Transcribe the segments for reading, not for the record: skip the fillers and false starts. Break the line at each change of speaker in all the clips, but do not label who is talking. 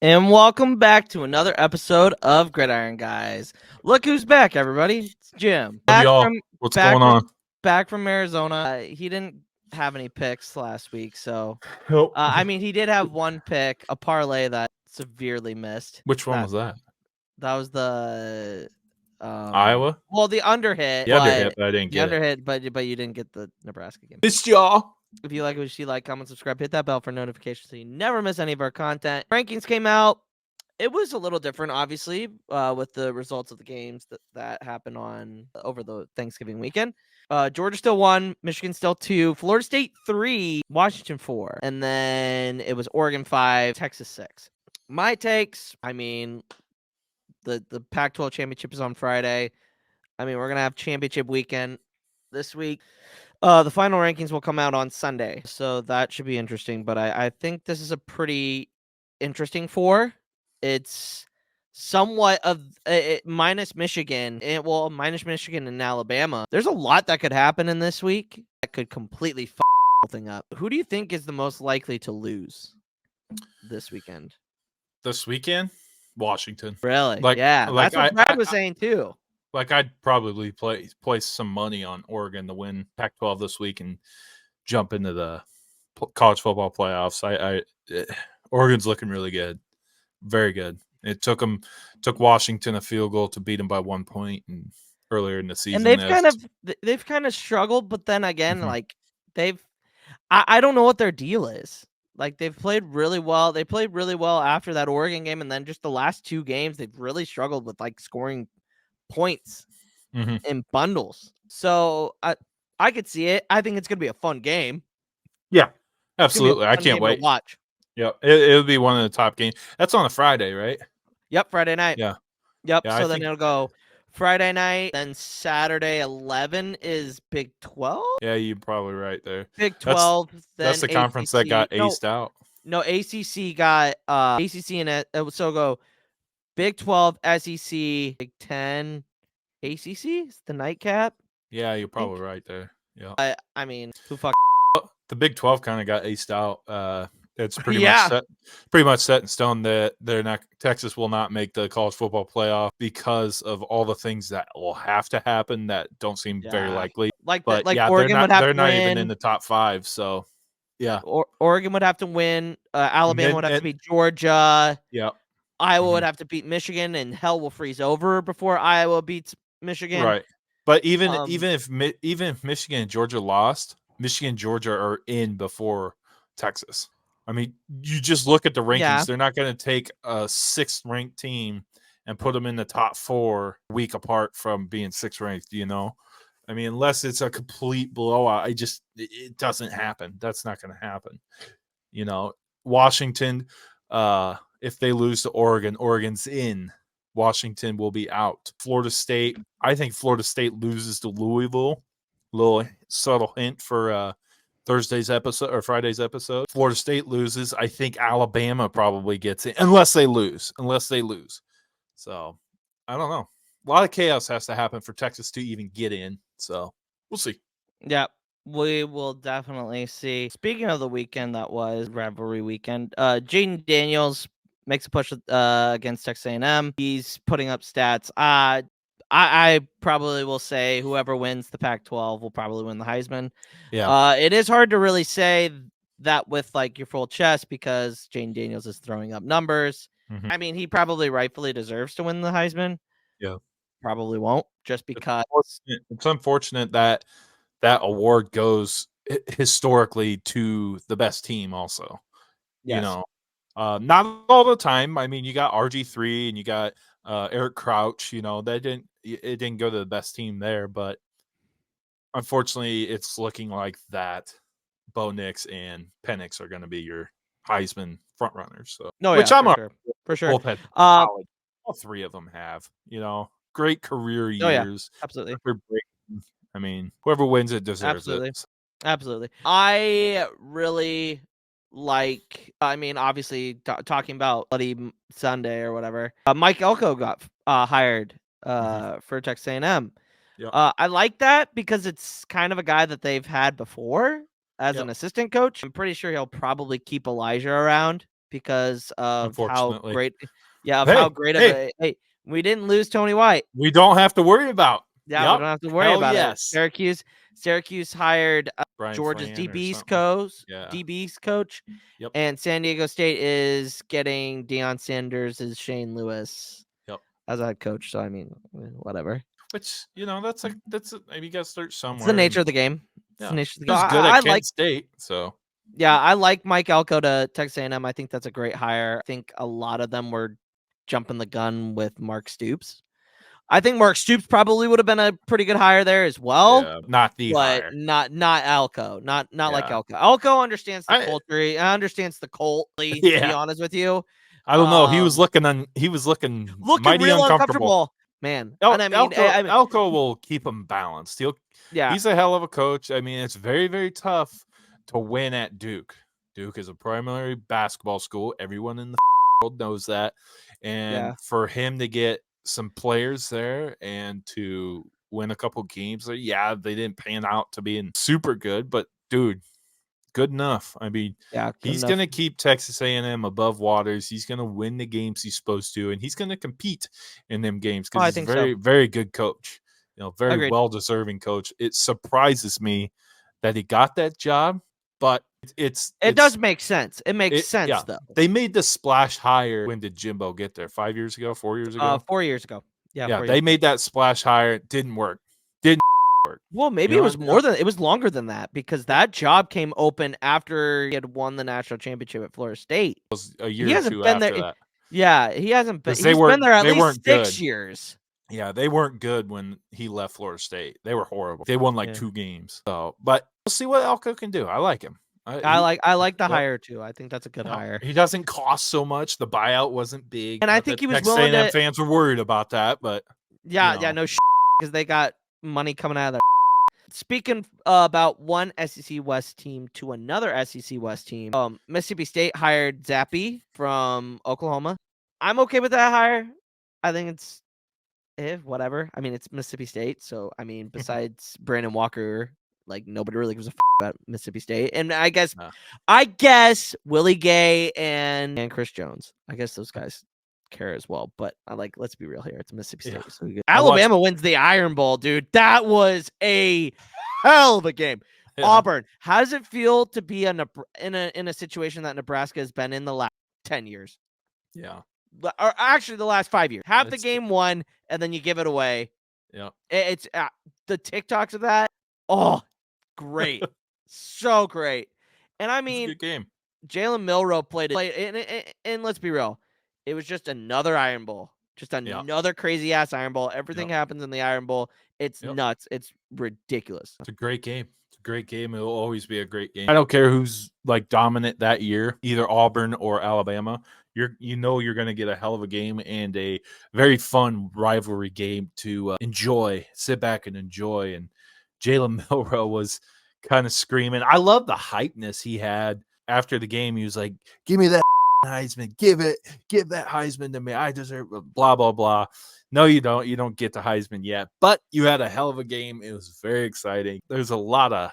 And welcome back to another episode of Gridiron Guys. Look who's back, everybody. It's Jim.
Love
Back
y'all.
from
What's
back
going
from
on?
back from Arizona. He didn't have any picks last week, so
Nope.
I mean he did have one pick, a parlay that severely missed.
Which one was that?
That was the
Iowa?
Well, the underhit.
The underhit, but I didn't
The
get it.
underhit, but you didn't get the Nebraska game.
Missed y'all.
If you like what you like, comment, subscribe, hit that bell for notifications so you never miss any of our content. Rankings came out. It was a little different, obviously, with the results of the games that happened over the Thanksgiving weekend. Georgia still 1, Michigan still 2, Florida State 3, Washington 4, and then it was Oregon 5, Texas 6. My takes, I mean, the Pac-12 championship is on Friday. I mean, we're gonna have championship weekend this week. The final rankings will come out on Sunday, so that should be interesting. But I think this is a pretty interesting 4. It's somewhat of minus Michigan. Minus Michigan and Alabama. There's a lot that could happen in this week that could completely f the thing up. Who do you think is the most likely to lose this weekend?
This weekend? Washington.
Really?
Like,
yeah,
like
that's what Brad was saying too.
Like I'd probably place some money on Oregon to win Pac-12 this week and jump into the college football playoffs. Oregon's looking really good, very good. It took Washington a field goal to beat them by 1 point and earlier in the season.
And they've kind of struggled, but then again, like I don't know what their deal is. Like they've played really well. They played really well after that Oregon game, and then just the last 2 games, they've really struggled with like scoring points in bundles. So I could see it. I think it's gonna be a fun game.
Yeah, absolutely. I can't wait
to watch.
Yeah, it'll be one of the top games. That's on a Friday, right?
Yep, Friday night.
Yeah.
Yep.
Yeah,
so then it'll go Friday night, then Saturday 11 is Big 12.
Yeah, you're probably right there.
Big 12.
That's the conference that got aced out.
No, ACC got ACC and so go Big 12, SEC, Big 10, ACC is the nightcap.
Yeah, you're probably right there. Yeah.
I mean, who
the Big 12 kind of got aced out. It's pretty much set in stone that Texas will not make the college football playoff because of all the things that will have to happen that don't seem very likely.
Oregon would have to win.
They're not even in the top 5, so yeah.
Oregon would have to win. Alabama would have to beat Georgia.
Yeah.
Iowa would have to beat Michigan, and hell will freeze over before Iowa beats Michigan.
Right. But even if Michigan and Georgia lost, Michigan and Georgia are in before Texas. I mean, you just look at the rankings. Yeah. They're not going to take a 6th ranked team and put them in the top 4 week apart from being 6th ranked, you know? I mean, unless it's a complete blowout, it doesn't happen. That's not going to happen. You know, Washington, if they lose to Oregon, Oregon's in. Washington will be out. Florida State, I think Florida State loses to Louisville. Little subtle hint for Thursday's episode or Friday's episode. Florida State loses. I think Alabama probably gets it unless they lose. So I don't know. A lot of chaos has to happen for Texas to even get in. So we'll see.
Yeah, we will definitely see. Speaking of the weekend that was Rivalry weekend, Jaden Daniels makes a push against Texas A&M. He's putting up stats. I probably will say whoever wins the Pac-12 will probably win the Heisman.
Yeah.
It is hard to really say that with like your full chest because Jaden Daniels is throwing up numbers. I mean, he probably rightfully deserves to win the Heisman.
Yeah.
Probably won't just because
it's unfortunate that award goes historically to the best team also. Yes. You know, not all the time. I mean, you got RG3 and you got Eric Crouch, you know, it didn't go to the best team there, but unfortunately it's looking like that Bo Nix and Penix are going to be your Heisman front runners. So,
for sure.
All 3 of them have, you know, great career years.
Absolutely.
I mean, whoever wins it deserves
it. Absolutely. I really like, I mean, obviously talking about Bloody Sunday or whatever, Mike Elko got hired for Texas A&M.
Yep.
I like that because it's kind of a guy that they've had before as an assistant coach. I'm pretty sure he'll probably keep Elijah around because of how
Unfortunately.
great, of
Hey,
how great of
hey.
a we didn't lose Tony White.
We don't have to worry about.
Yeah, we don't have to worry
Hell
about it.
yes.
Syracuse hired
Brian
Georgia's
Fran or
DB's
something. Yeah.
DB's coach.
Yep.
And San Diego State is getting Deion Sanders as Shane Lewis as a head coach. So I mean, whatever.
Which, that's maybe you got to start somewhere.
It's the nature of the game.
Yeah.
The nature of the
He was
game.
good at Kent State, so.
Yeah, I like Mike Elko to Texas A&M. I think that's a great hire. I think a lot of them were jumping the gun with Mark Stoops. I think Mark Stoops probably would have been a pretty good hire there as well.
Yeah, not the hire.
Not Elko. Not like Elko. Elko understands the culture. He understands the cult, to be honest with you.
I don't know. He was looking mighty
real
uncomfortable.
Man. And I mean,
Elko will keep him balanced. He's a hell of a coach. I mean, it's very, very tough to win at Duke. Duke is a primary basketball school. Everyone in the world knows that. And for him to get some players there and to win a couple games, they didn't pan out to being super good, but dude, good enough. I mean, he's going to keep Texas A&M above waters. He's going to win the games he's supposed to, and he's going to compete in them games because he's a very, very good coach. Very well-deserving coach. It surprises me that he got that job, but it
does make sense. It makes sense, though.
They made the splash hire. When did Jimbo get there? 5 years ago? 4 years ago?
4 years ago. Yeah,
they made that splash hire. It didn't work.
Well, maybe it was it was longer than that because that job came open after he had won the national championship at Florida State.
It was a year or two after that.
Yeah, he hasn't been. He's been there at least 6 years.
Yeah, they weren't good when he left Florida State. They were horrible. They won 2 games. So, but we'll see what Elko can do. I like him.
I like the hire too. I think that's a good hire.
He doesn't cost so much. The buyout wasn't big,
and I think he was willing to.
Fans were worried about that, but
no because they got money coming out of there. Speaking about one SEC West team to another SEC West team, Mississippi State hired Zappe from Oklahoma. I'm okay with that hire. I think it's whatever. I mean, it's Mississippi State, so I mean, besides Brandon Walker, nobody really gives a about Mississippi State. And I guess Willie Gay and Chris Jones. I guess those guys care as well. But let's be real here. It's Mississippi State. So Alabama wins the Iron Bowl, dude. That was a hell of a game. Yeah. Auburn. How does it feel to be in a situation that Nebraska has been in the last 10 years?
Yeah.
Or actually the last 5 years. Have the game won and then you give it away.
Yeah.
It's the TikToks of that. Oh, great. So great. And I mean,
good game.
Jalen Milroe played it. And let's be real. It was just another Iron Bowl. Just another crazy ass Iron Bowl. Everything happens in the Iron Bowl. It's nuts. It's ridiculous.
It's a great game. It's a great game. It will always be a great game. I don't care who's dominant that year, either Auburn or Alabama. You're going to get a hell of a game and a very fun rivalry game to enjoy, sit back and enjoy. And Jalen Milroe was kind of screaming. I love the hypeness he had after the game. He was like, "Give me that Heisman. Give that Heisman to me. I deserve it." Blah, blah, blah. No, you don't. You don't get the Heisman yet. But you had a hell of a game. It was very exciting. There's a lot of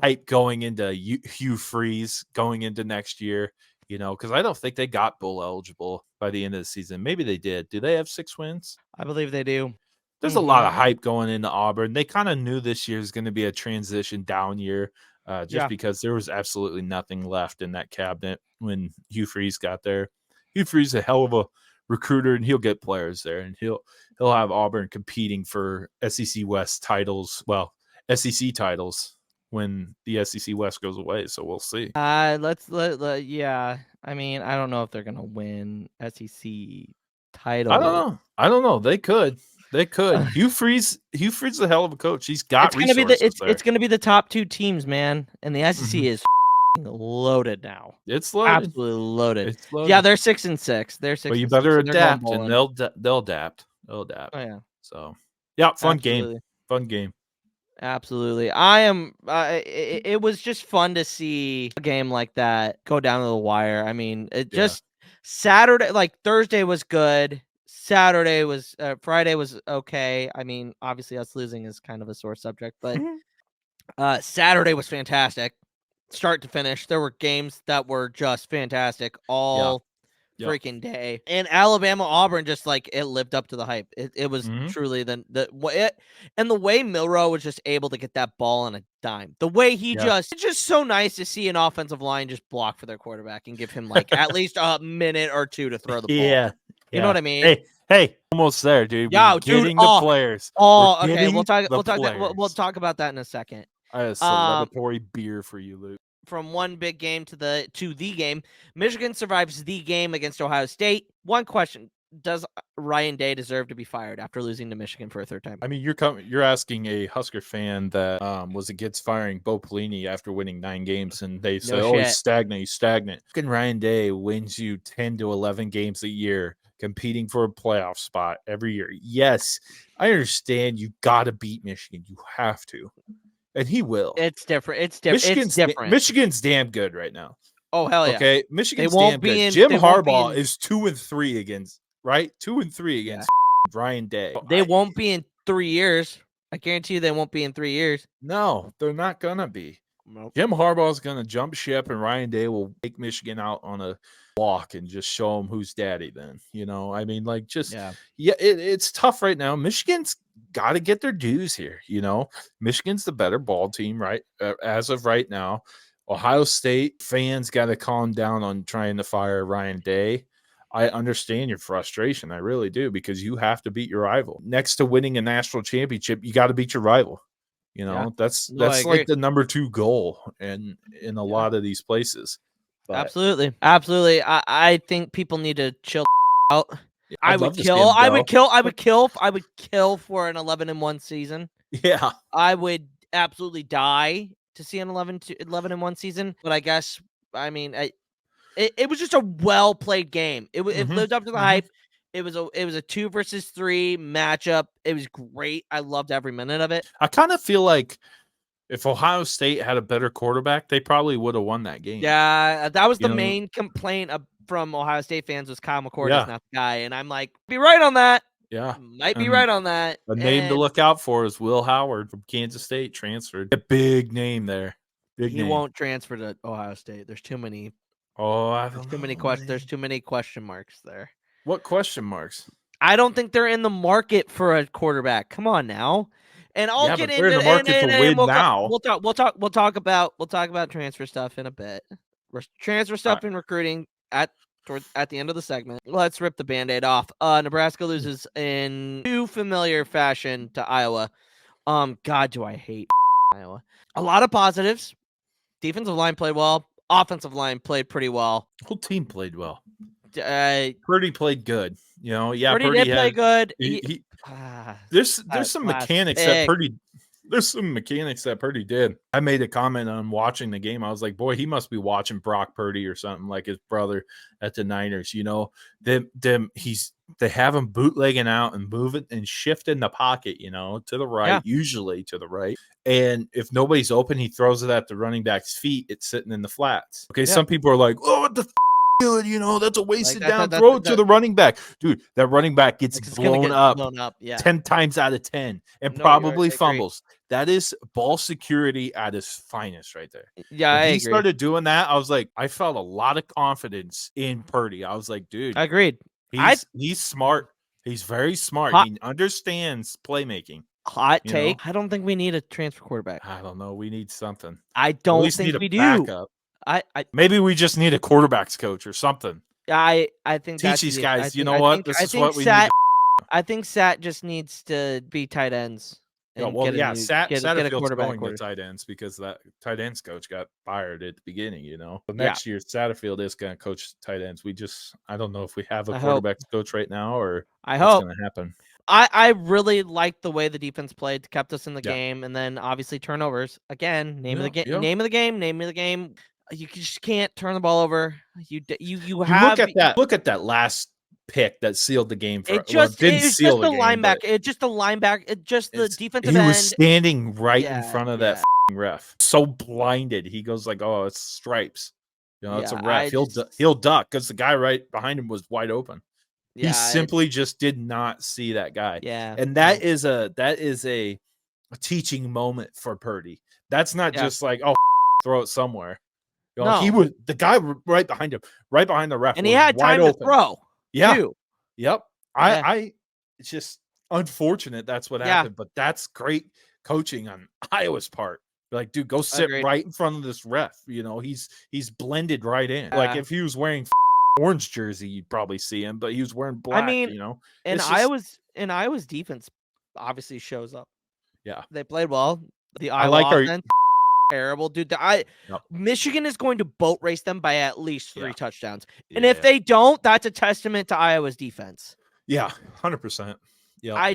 hype going into Hugh Freeze going into next year. Because I don't think they got bowl eligible by the end of the season. Maybe they did. Do they have 6 wins?
I believe they do.
There's a lot of hype going into Auburn. They kind of knew this year is going to be a transition down year because there was absolutely nothing left in that cabinet when Hugh Freeze got there. Hugh Freeze is a hell of a recruiter, and he'll get players there, and he'll have Auburn competing for SEC West titles. Well, SEC titles when the SEC West goes away, so we'll see.
Yeah. I mean, I don't know if they're gonna win SEC title.
I don't know. They could. Hugh Freeze is a hell of a coach. He's got resources.
It's gonna be the top 2 teams, man, and the SEC is loaded now.
It's loaded.
Absolutely loaded.
It's loaded.
Yeah, they're 6-6. They're 6.
But you better adapt, and they'll adapt. They'll adapt.
Oh yeah.
So fun game. Fun game.
Absolutely. I am it was just fun to see a game like that go down to the wire. I mean, just Saturday, Thursday was good. Friday was okay. I mean, obviously us losing is kind of a sore subject, but Saturday was fantastic. start to finish. There were games that were just fantastic all freaking day. And Alabama Auburn just like it lived up to the hype. It was truly and the way Milroe was just able to get that ball on a dime. The way he it's just so nice to see an offensive line just block for their quarterback and give him like at least a minute or two to throw the ball. You know what I mean?
Hey, almost there, dude.
Yeah,
We're getting the players.
Okay. We'll talk about that in a second.
I have a celebratory beer for you, Luke.
From one big game to the game, Michigan survives the game against Ohio State. One question: does Ryan Day deserve to be fired after losing to Michigan for a third time?
I mean, you're asking a Husker fan that was against firing Bo Pelini after winning 9 games, and they say, "Oh, he's stagnant." Fucking Ryan Day wins you 10 to 11 games a year, competing for a playoff spot every year. Yes, I understand. You got to beat Michigan. You have to. And he will.
It's different. It's different.
Michigan's damn good right now.
Oh, hell yeah.
Okay, Michigan's damn good. Jim Harbaugh is 2-3 against, right? 2-3 against Ryan Day.
They won't be in 3 years. I guarantee you they won't be in 3 years.
No, they're not going to be.
Nope.
Jim Harbaugh is going to jump ship, and Ryan Day will take Michigan out on a walk and just show them who's daddy then. You know, I mean, like, just, it's tough right now. Michigan's got to get their dues here. You know, Michigan's the better ball team, right? As of right now. Ohio State fans got to calm down on trying to fire Ryan Day. I understand your frustration. I really do, because you have to beat your rival. Next to winning a national championship, you got to beat your rival. You know, that's like the number 2 goal in a lot of these places. But
absolutely. I think people need to chill out. I would kill for an 11-1 season.
Yeah.
I would absolutely die to see an 11-1 season. But I guess, I mean, it was just a well played game. It lived up to the hype. It was a 2 versus 3 matchup. It was great. I loved every minute of it.
I kind of feel like if Ohio State had a better quarterback, they probably would have won that game.
Yeah, that was the main complaint from Ohio State fans was Kyle McCord is not the guy. And I'm like, be right on that.
Yeah.
Might be right on that.
A name to look out for is Will Howard from Kansas State, transferred. A big name there.
He won't transfer to Ohio State. There's too many. There's too many questions. There's too many question marks there.
What question marks?
I don't think they're in the market for a quarterback. Come on now. And I'll get into
the market to win now.
We'll talk about transfer stuff in a bit. Transfer stuff and recruiting at the end of the segment. Let's rip the Band-Aid off. Nebraska loses in too familiar fashion to Iowa. God, do I hate Iowa. A lot of positives. Defensive line played well. Offensive line played pretty well.
Whole team played well. Purdy played good. You know,
Purdy did play good.
There's some mechanics that Purdy. There's some mechanics that Purdy did. I made a comment on watching the game. I was like, boy, he must be watching Brock Purdy or something like his brother at the Niners. You know, they have him bootlegging out and moving and shifting the pocket, you know, to the right, usually to the right. And if nobody's open, he throws it at the running back's feet. It's sitting in the flats. Okay, some people are like, oh, what the good, you know, that's a wasted down throw to the running back. Dude, that running back gets blown up 10 times out of 10 and probably fumbles. That is ball security at its finest right there.
Yeah,
when he started doing that, I was like, I felt a lot of confidence in Purdy. I was like, dude,
I agreed.
He's smart. He's very smart. He understands playmaking.
Hot take. I don't think we need a transfer quarterback.
I don't know. We need something.
I don't think we do.
Backup. Maybe we just need a quarterbacks coach or something.
I think
teach these guys. You know what? This is what we need.
I think Sat just needs to be tight ends.
Satterfield's going to tight ends because that tight ends coach got fired at the beginning. You know, but next year Satterfield is going to coach tight ends. I don't know if we have a quarterbacks coach right now or
what's going
to happen.
I really liked the way the defense played, kept us in the game, and then obviously turnovers again. Name of the game. You just can't turn the ball over. You
look at that last pick that sealed the game for
it. Just the linebacker. It just the linebacker. It just the defensive end.
He was standing right in front of that ref, so blinded. He goes like, "Oh, it's stripes." You know, it's a ref. He'll duck because the guy right behind him was wide open. Yeah, he simply just did not see that guy.
Yeah,
and that is a teaching moment for Purdy. That's not just like, oh, throw it somewhere. You know,
No.
he was the guy right behind him, right behind the ref,
And he
was
had
wide
time to
open.
throw.
Yeah.
Too.
Yep.
Yeah.
It's just unfortunate that's what
Yeah.
happened, but that's great coaching on Iowa's part. Like, dude, go sit
Agreed.
right in front of this ref. You know, he's blended right in. Like,
Yeah.
if he was wearing orange jersey, you'd probably see him, but he was wearing black.
I mean,
You know,
and
it's just
Iowa's defense obviously shows up.
yeah.
They played well. The
I
Iowa
like our
offense terrible, dude.
Yep.
Michigan is going to boat race them by at least 3 touchdowns, and if
Yeah.
they don't, that's a testament to Iowa's defense.
Yeah, 100%. Yeah.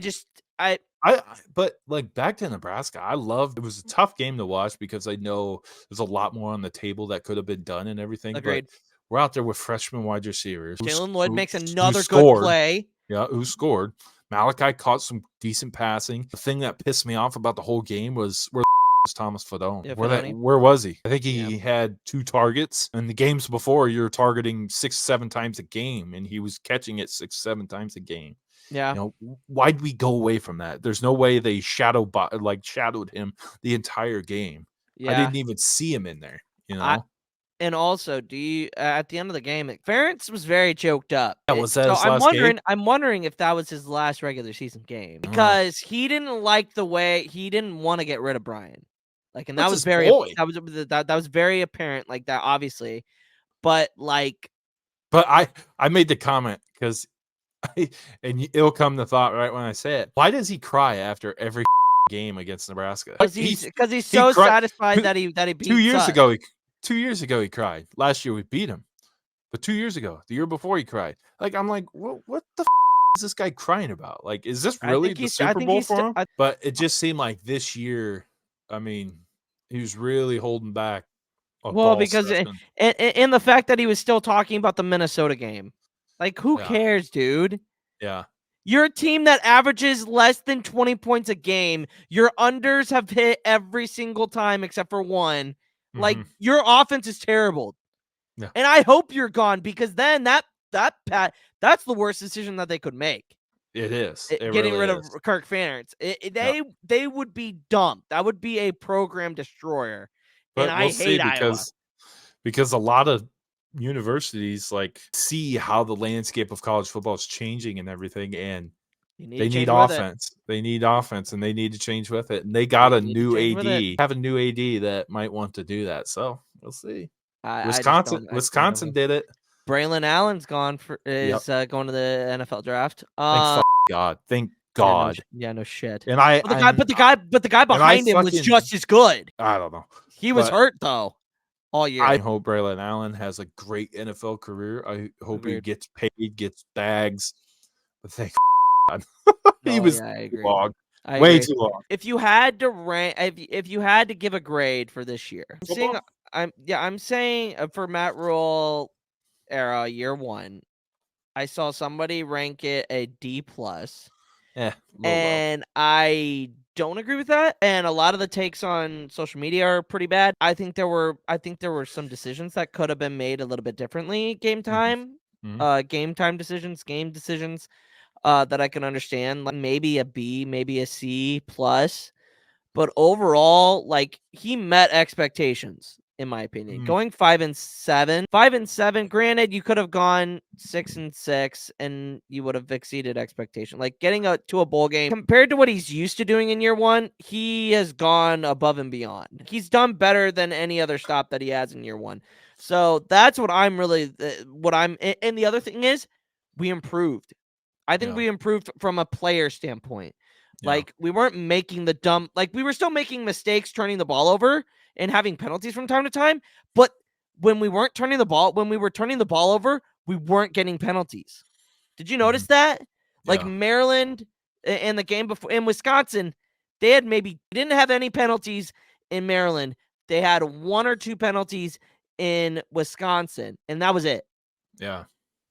But like back to Nebraska, I loved it. Was a tough game to watch because I know there's a lot more on the table that could have been done and everything.
Agreed.
But we're out there with freshman wide receivers.
Jalen Lloyd makes
who
another good
scored.
play.
Yeah, who scored? Malachi caught some decent passing. The thing that pissed me off about the whole game was where was Thomas Fedone.
Yeah,
Where was he? I think he had 2 targets. And the games before, you're targeting 6-7 times a game, and he was catching it 6-7 times a game.
Yeah.
You know, why'd we go away from that? There's no way they shadowed him the entire game.
Yeah.
I didn't even see him in there, you know.
And also, do you at the end of the game, Ferentz was very choked up.
Yeah, was that his
I'm
last
wondering,
game?
I'm wondering if that was his last regular season game because he didn't like the way he didn't want to get rid of Brian. Like, and that was very that was very apparent, like that, obviously. But like,
I made the comment because and it'll come to thought right when I say it. Why does he cry after every game against Nebraska?
Because he's so satisfied that he beat
2 years
us.
ago. 2 years ago he cried. Last year we beat him, but 2 years ago, the year before he cried. Like, I'm like, what the is this guy crying about? Like, is this really the Super Bowl for him? But it just seemed like this year, I mean, he was really holding back.
Well, because and the fact that he was still talking about the Minnesota game. Like, who cares, dude?
Yeah.
You're a team that averages less than 20 points a game. Your unders have hit every single time except for one. Like, your offense is terrible.
Yeah.
And I hope you're gone because then that's the worst decision that they could make.
It is.
Getting rid of Kirk Ferentz. They would be dumb. That would be a program destroyer.
But
and I hate Iowa.
Because a lot of universities like see how the landscape of college football is changing and everything, and they need offense. They need offense, and they need to change with it. And they got a new AD. Have a new AD that might want to do that. So we'll see. Wisconsin did it.
Braylon Allen's gone going to the NFL draft.
Thank God.
Yeah, no shit.
And
the guy behind him was just as good.
I don't know.
He was hurt though all year.
I hope Braylon Allen has a great NFL career. I hope he gets paid, gets bags. But thank God. He was too long. Way too long.
If you had to rank, if you had to give a grade for this year, I'm saying for Matt Rule era year 1, I saw somebody rank it a D+. And I don't agree with that. And a lot of the takes on social media are pretty bad. I think there were some decisions that could have been made a little bit differently. Game time decisions that I can understand. Like maybe a B, maybe a C+. But overall, like, he met expectations, in my opinion. Going 5-7. Granted, you could have gone 6-6, and you would have exceeded expectation. Like, getting to a bowl game compared to what he's used to doing in year 1, he has gone above and beyond. He's done better than any other stop that he has in year 1. So that's what I'm really And the other thing is, we improved. I think we improved from a player standpoint. Like, we weren't making we were still making mistakes turning the ball over and having penalties from time to time. But when we were turning the ball over, we weren't getting penalties. Did you notice that? Like, Maryland and the game before in Wisconsin, they didn't have any penalties in Maryland. They had 1 or 2 penalties in Wisconsin, and that was it.
Yeah.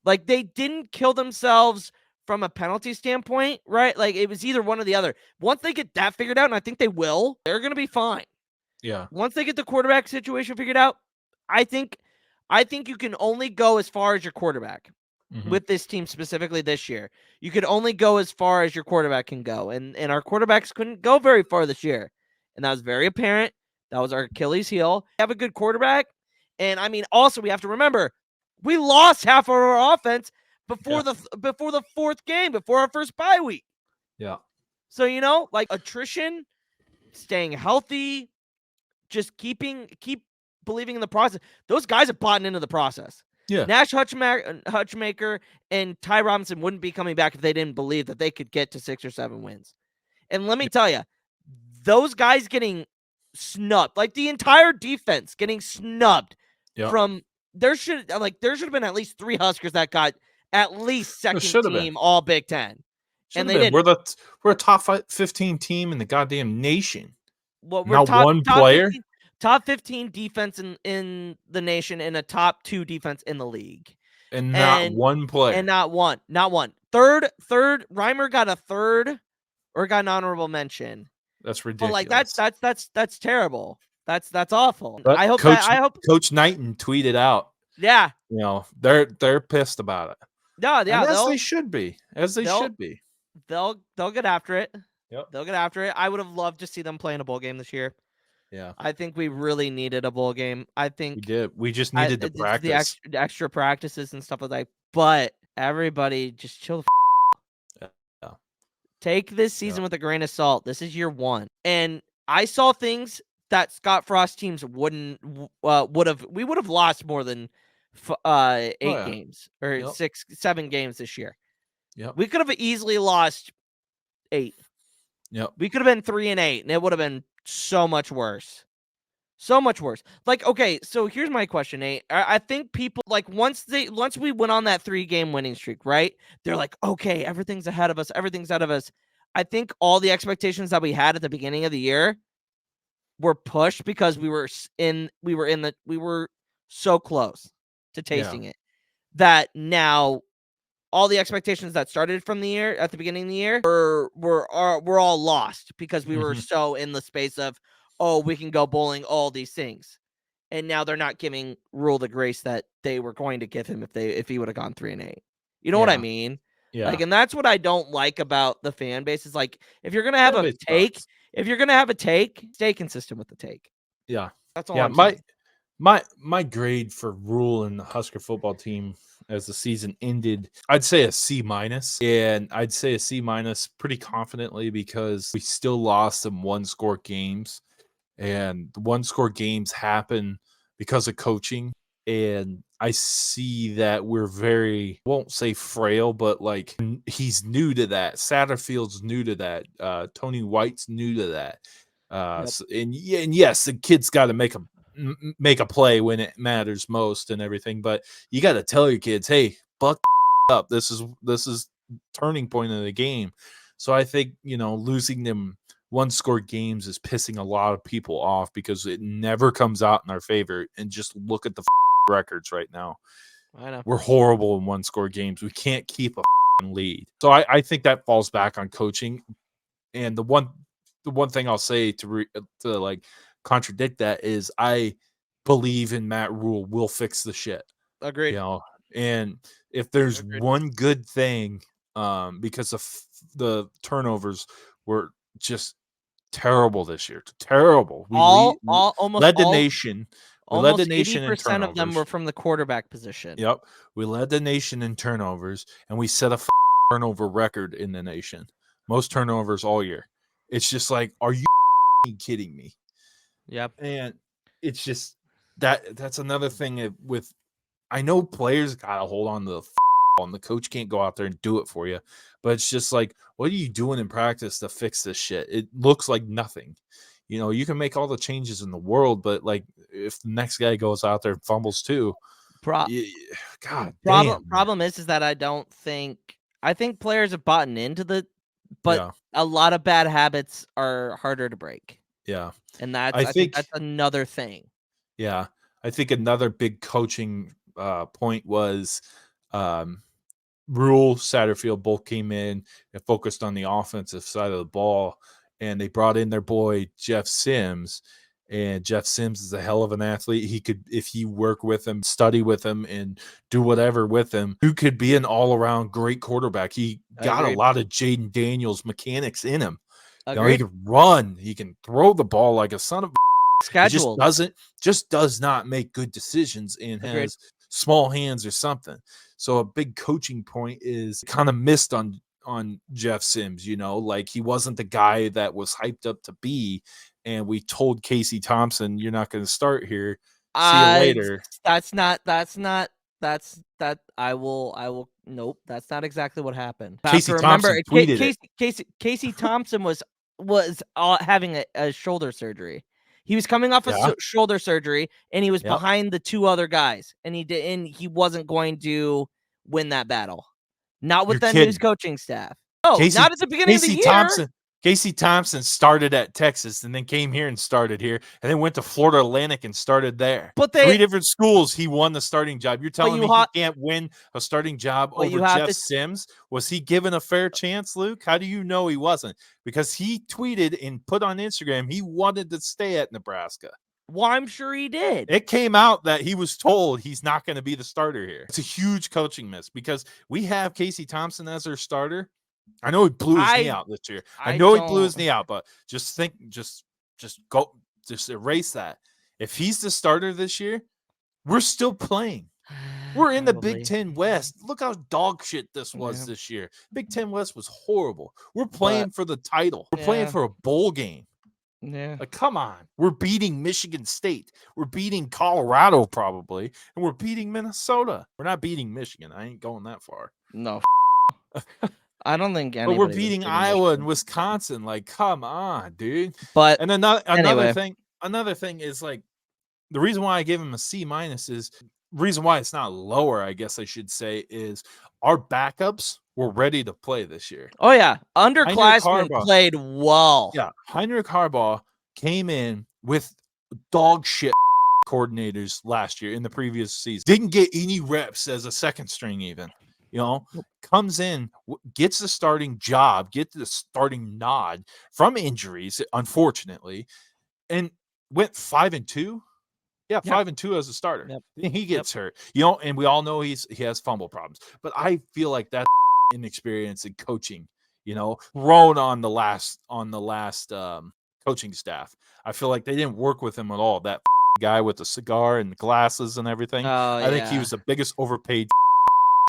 Like, they didn't kill themselves from a penalty standpoint, right? Like, it was either one or the other. Once they get that figured out, and I think they will, they're going to be fine.
Yeah.
Once they get the quarterback situation figured out, I think you can only go as far as your quarterback with this team specifically this year. You could only go as far as your quarterback can go. And our quarterbacks couldn't go very far this year. And that was very apparent That was our Achilles heel. We have a good quarterback. And I mean, also we have to remember, we lost half of our offense before the fourth game, before our first bye week.
Yeah.
So, like attrition, staying healthy, just keep believing in the process. Those guys have bought into the process.
Yeah.
Nash Hutchmaker and Ty Robinson wouldn't be coming back if they didn't believe that they could get to 6 or 7 wins. And let me tell you, those guys getting snubbed, like the entire defense getting snubbed from there should have been at least 3 Huskers that got at least second team all Big Ten. And they didn't.
We're a top 15 team in the goddamn nation.
Well, we're
not one player.
Top 15 defense in the nation and a top 2 defense in the league.
And not one player.
And not one. Third, Reimer got a third or got an honorable mention.
That's ridiculous.
But like that's terrible. That's awful.
But
I hope
Coach Knighton tweeted out.
Yeah.
They're pissed about it.
Yeah,
as they should be.
They'll get after it.
Yep.
They'll get after it. I would have loved to see them play in a bowl game this year.
Yeah.
I think we really needed a bowl game. I think
we did. We just needed to practice.
The extra practices and stuff like that. But everybody just chill the
Yeah.
Take this season with a grain of salt. This is year 1. And I saw things that Scott Frost teams would have. We would have lost more than 8 games or 7 games this year.
Yep.
We could have easily lost 8.
Yep.
We could have been 3-8, and it would have been so much worse. So much worse. Like, okay, so here's my question, Nate. I think people, like, once we went on that 3-game winning streak, right? They're like, okay, everything's ahead of us. Everything's ahead of us. I think all the expectations that we had at the beginning of the year were pushed because we were so close to tasting it that now all the expectations that started from the year at the beginning of the year were all lost because we were so in the space of, oh, we can go bowling, all these things. And now they're not giving Rule the grace that they were going to give him if he would have gone 3-8. You know what I mean?
Yeah.
Like, and that's what I don't like about the fan base is like, if you're gonna have a take, stay consistent with the take.
Yeah.
That's all I'm saying.
My grade for Rule and the Husker football team as the season ended, I'd say a C-, and I'd say a C- pretty confidently because we still lost some 1-score games, and the 1-score games happen because of coaching. And I see that we're very, won't say frail, but like he's new to that. Satterfield's new to that. Tony White's new to that. And yes, the kid's got to make a play when it matters most and everything, but you got to tell your kids, hey, buck up. This is turning point of the game. So I think, losing them 1-score games is pissing a lot of people off because it never comes out in our favor. And just look at the records right now.
I know.
We're horrible in 1-score games. We can't keep a lead. So I think that falls back on coaching. And the one thing I'll say to like contradict that is I believe in Matt Rule will fix the shit.
Agreed.
And if there's one good thing, because the turnovers were just terrible this year. Terrible. We led the nation. We led the nation in turnovers.
80% of them were from the quarterback position.
Yep. We led the nation in turnovers, and we set a turnover record in the nation. Most turnovers all year. It's just like, are you kidding me?
Yep.
And it's just that's another thing with, I know players got to hold on to the and the coach can't go out there and do it for you, but it's just like, what are you doing in practice to fix this shit? It looks like nothing. You can make all the changes in the world, but like if the next guy goes out there and fumbles too, God,
problem is that I think players have bought into but a lot of bad habits are harder to break.
Yeah.
And I think that's another thing.
Yeah. I think another big coaching point was Rule, Satterfield both came in and focused on the offensive side of the ball, and they brought in their boy Jeff Sims. And Jeff Sims is a hell of an athlete. He could, if you work with him, study with him, and do whatever with him, who could be an all-around great quarterback. He got a lot of Jaden Daniels mechanics in him. He can run. He can throw the ball like a son of
scheduled.
Just does not make good decisions and
Agreed.
has small hands or something. So a big coaching point is kind of missed on Jeff Sims, like he wasn't the guy that was hyped up to be. And we told Casey Thompson, you're not going to start here. See you later.
I will nope, that's not exactly what happened.
Casey Thompson tweeted
Casey Thompson was having a shoulder surgery. He was coming off shoulder surgery, and he was behind the two other guys, and he wasn't going to win that battle. Not with the new coaching staff. Oh, not at the beginning of the year.
Casey Thompson started at Texas and then came here and started here and then went to Florida Atlantic and started there.
But
3 different schools, he won the starting job. You're telling me he can't win a starting job over Jeff Sims? Was he given a fair chance, Luke? How do you know he wasn't? Because he tweeted and put on Instagram he wanted to stay at Nebraska.
Well, I'm sure he did.
It came out that he was told he's not going to be the starter here. It's a huge coaching miss because we have Casey Thompson as our starter. I know he blew his knee out this year. I know he blew his knee out, but just erase that. If he's the starter this year, we're still playing. We're in the Big Ten West. Look how dog shit this was this year. Big Ten West was horrible. We're playing for the title. We're playing for a bowl game.
Yeah.
Like, come on. We're beating Michigan State. We're beating Colorado probably, and we're beating Minnesota. We're not beating Michigan. I ain't going that far.
No. I don't think
but we're beating Iowa and Wisconsin. Like, come on, dude.
But
and another thing is like the reason why I gave him a C- is reason why it's not lower, I guess I should say, is our backups were ready to play this year.
Oh yeah, underclassmen played well.
Yeah, Heinrich Harbaugh came in with dog shit coordinators last year in the previous season. Didn't get any reps as a second string even. Comes in, gets the starting job, gets the starting nod from injuries, unfortunately, and went 5-2. Yeah, 5-2 as a starter. Yep. He gets hurt, and we all know he has fumble problems. But I feel like that's inexperience in coaching. Thrown on the last coaching staff. I feel like they didn't work with him at all. That guy with the cigar and the glasses and everything. I think he was the biggest overpaid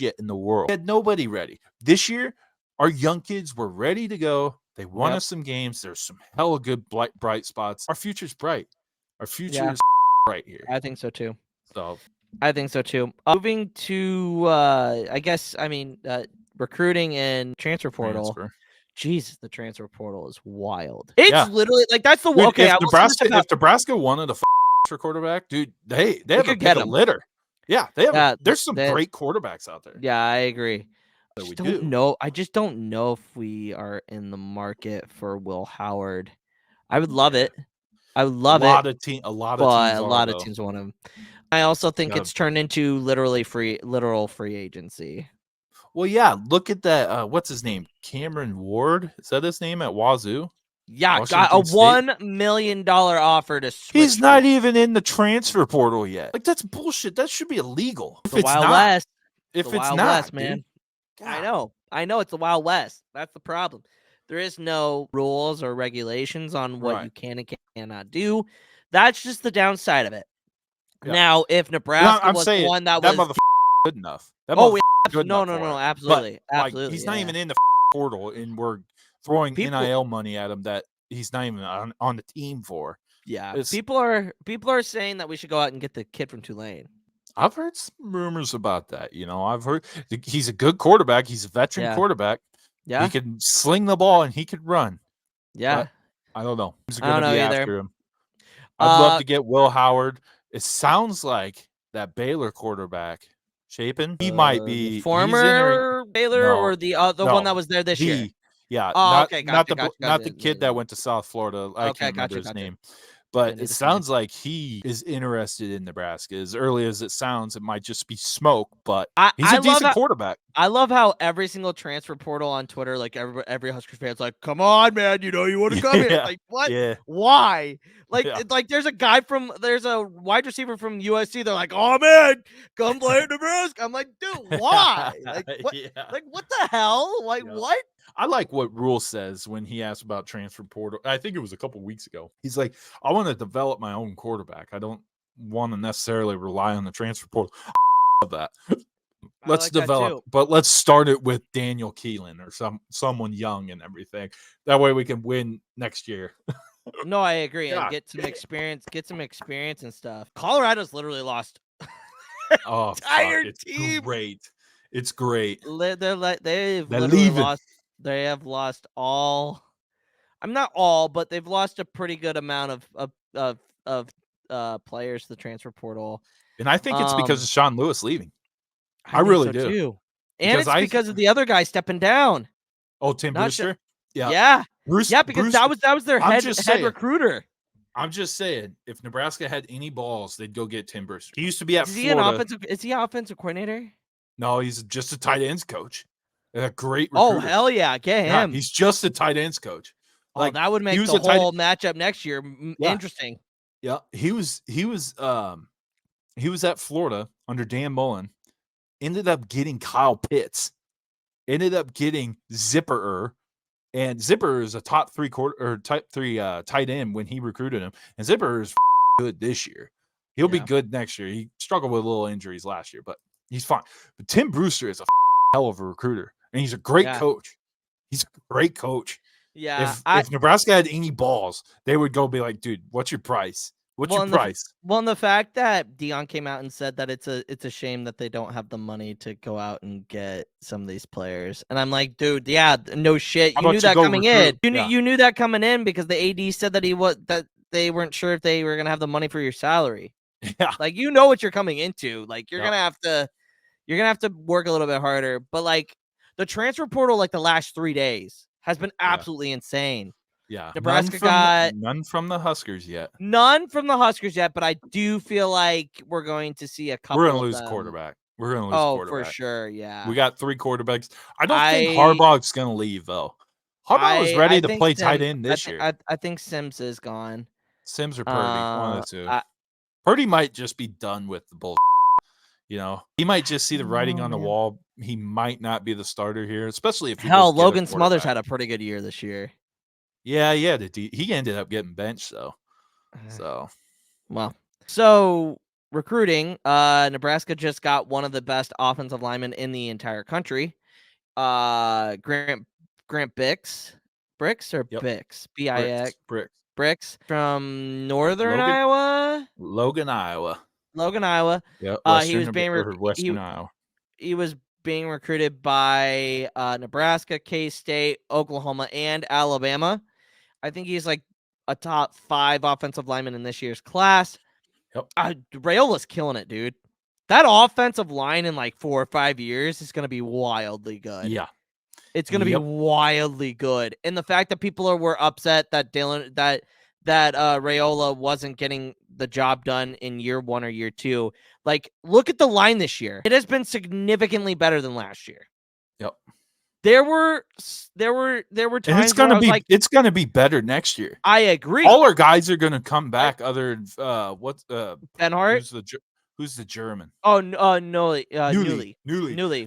in the world. We had nobody ready. This year, our young kids were ready to go. They won us some games. There's some hella good bright spots. Our future's bright. Our future is bright here.
I think so too.
I
think so too. Moving to recruiting and transfer portal. Jesus, the transfer portal is wild. It's literally like that's the
dude, if Nebraska wanted a for quarterback, dude, they have a pick a litter. Yeah, there's some great quarterbacks out there.
Yeah, I agree. I just don't know if we are in the market for Will Howard. I would love it. I would love it.
A lot of
teams want him. I also think it's turned into literal free agency.
Well, yeah, look at that. What's his name? Cameron Ward. Is that his name at Wazoo?
Yeah, got a $1 million offer to switch.
He's not even in the transfer portal yet. Like, that's bullshit. That should be illegal.
If it's Wild West.
If it's not, West,
man. I know it's the Wild West. That's the problem. There is no rules or regulations on what you can and cannot do. That's just the downside of it. Yeah. Now, if Nebraska was the one that was
good enough.
No, absolutely.
But,
absolutely.
He's not even in the portal, and we're throwing NIL money at him that he's not even on the team for.
Yeah, people are saying that we should go out and get the kid from Tulane.
I've heard some rumors about that. I've heard he's a good quarterback. He's a veteran quarterback.
Yeah,
he can sling the ball and he could run.
Yeah,
but I don't know. Who's
going to
be after him? I'd love to get Will Howard. It sounds like that Baylor quarterback, Chapin. He might be
former Baylor or the one that was there this year.
Yeah, not the kid that went to South Florida. I can't remember his name. But it sounds like he is interested in Nebraska. As early as it sounds, it might just be smoke, but he's a decent quarterback.
I love how every single transfer portal on Twitter, like every Husker fan's like, "Come on, man, you want to come here." Like, what?
Yeah.
Why? Like there's a wide receiver from USC. They're like, "Oh man, come play in Nebraska." I'm like, dude, why? Like what? Like what the hell? Like what?
I like what Rule says when he asked about transfer portal. I think it was a couple weeks ago. He's like, I want to develop my own quarterback. I don't want to necessarily rely on the transfer portal. Of that. Let's
like that
develop,
too.
but let's start it with Daniel Keelan or someone young and everything. That way we can win next year.
No, I agree. And
God.
get some experience and stuff. Colorado's literally lost
Oh,
entire
fuck. It's
team.
great. It's great.
They're
They're leaving.
They have lost all. I'm not all, but they've lost a pretty good amount of players to the transfer portal.
And I think it's because of Sean Lewis leaving. I
think
really
so
do.
too. And
Because
it's because of the other guy stepping down.
Oh, Tim Brewster?
Yeah. Yeah.
Bruce,
yeah, because
Brewster,
that was their head recruiter.
I'm just saying, if Nebraska had any balls, they'd go get Tim Brewster. He used to be at Florida.
Is he an offensive coordinator?
No, he's just a tight ends coach. A great recruiter.
Oh, hell yeah. Get him.
Yeah, he's just a tight ends coach.
Like, that would make the whole matchup next year interesting.
Yeah, he was at Florida under Dan Mullen. Ended up getting Kyle Pitts. Ended up getting Zipperer. And Zipper is a top three tight end when he recruited him. And Zipper is good this year. He'll be good next year. He struggled with little injuries last year, but he's fine. But Tim Brewster is a hell of a recruiter, and he's a great coach. He's a great coach.
Yeah.
If Nebraska had any balls, they would go be like, dude, what's your price? What's your price?
And the fact that Dion came out and said that it's a shame that they don't have the money to go out and get some of these players. And I'm like, dude, yeah, no shit. You knew that coming in. You knew that coming in because the AD said that they weren't sure if they were gonna have the money for your salary.
Yeah.
Like, you know what you're coming into. Like, you're gonna have to work a little bit harder. But like the transfer portal, like the last 3 days has been absolutely insane.
Yeah,
Nebraska got
none from the Huskers yet.
None from the Huskers yet, but I do feel like we're going to see a couple.
We're going to lose quarterback. We're going to lose quarterback.
For sure, yeah.
We got 3 quarterbacks. I don't think Harbaugh's going to leave, though. Harbaugh was ready to play tight end this year.
I think Sims is gone.
Sims or Purdy, one of the two. Purdy might just be done with the bullshit. You know, he might just see the writing on the wall. He might not be the starter here, especially if
Logan Smothers had a pretty good year this year.
Yeah, he ended up getting benched though.
So recruiting, Nebraska just got one of the best offensive linemen in the entire country. Grant Bix, Brix from Northern Iowa.
Logan, Iowa.
Yep,
Western Iowa.
He was being recruited by Nebraska, K-State, Oklahoma, and Alabama. I think he's like a top 5 offensive lineman in this year's class.
Yep.
Rayola's killing it, dude. That offensive line in like 4 or 5 years is going to be wildly good.
Yeah.
It's going to be wildly good. And the fact that people were upset that Raiola wasn't getting the job done in year 1 or year 2. Like, look at the line this year. It has been significantly better than last year.
Yep.
There were times
and it's gonna be better next year.
I agree.
All our guys are gonna come back. Other
Benhart?
Who's the German?
Oh, Newly.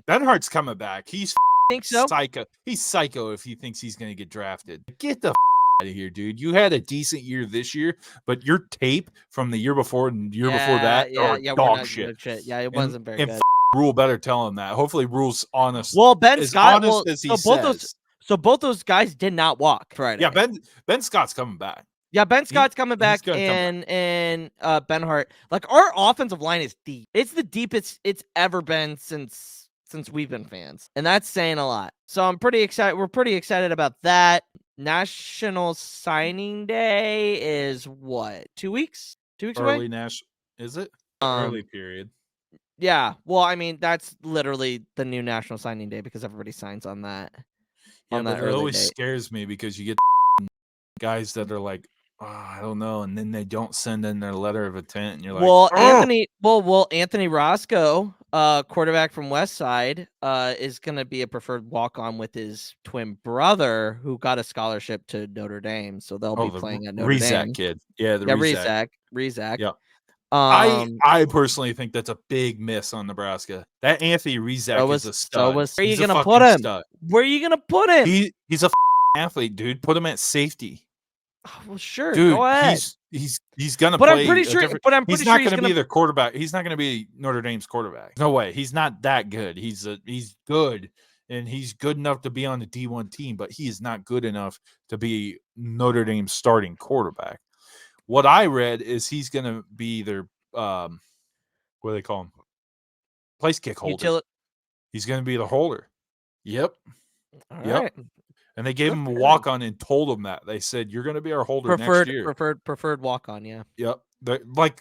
Benhart's coming back. He's
think so.
Psycho. He's psycho if he thinks he's gonna get drafted. Get the out of here, dude. You had a decent year this year, but your tape from the year before and before that are dog shit.
Yeah, it wasn't very good.
Rule better tell him that. Hopefully, Rule's honest.
Well, Ben Scott,
as he says.
Both those guys did not walk Friday.
Yeah, Ben Scott's coming back.
Yeah, Ben Scott's coming back, and Benhart. Like, our offensive line is deep. It's the deepest it's ever been since we've been fans, and that's saying a lot. So I'm pretty excited. We're pretty excited about that. National Signing Day is what? 2 weeks? 2 weeks away?
Is it? Early period.
Yeah. Well, I mean, that's literally the new National Signing Day because everybody signs on that.
Yeah, but it always scares me because you get guys that are like, oh, I don't know, and then they don't send in their letter of intent, and you're like,
Anthony Roscoe, quarterback from Westside, is gonna be a preferred walk-on with his twin brother who got a scholarship to Notre Dame, so they'll be playing at Notre Dame.
Kid. Yeah,
Rizak.
Yeah. I personally think that's a big miss on Nebraska. That Anthony Rizak is a stud.
Where are you
He's a
gonna put
fucking
him?
stud.
Where are you gonna put him?
He's a athlete, dude. Put him at safety.
Oh, well, sure,
Dude,
go ahead.
he's gonna
But I'm
play
pretty
a
sure.
different.
But I'm
He's
pretty
not
sure he's
gonna be
gonna.
their quarterback. He's not gonna be Notre Dame's quarterback. No way. He's not that good. He's good, and he's good enough to be on the D1 team, but he is not good enough to be Notre Dame's starting quarterback. What I read is he's gonna be their what do they call him? Place kick holder. He's gonna be the holder. Yep.
All
Yep.
right.
And they gave him a walk on and told him that. They said, "You're going to be our holder next year."
Preferred walk on, yeah.
Yep.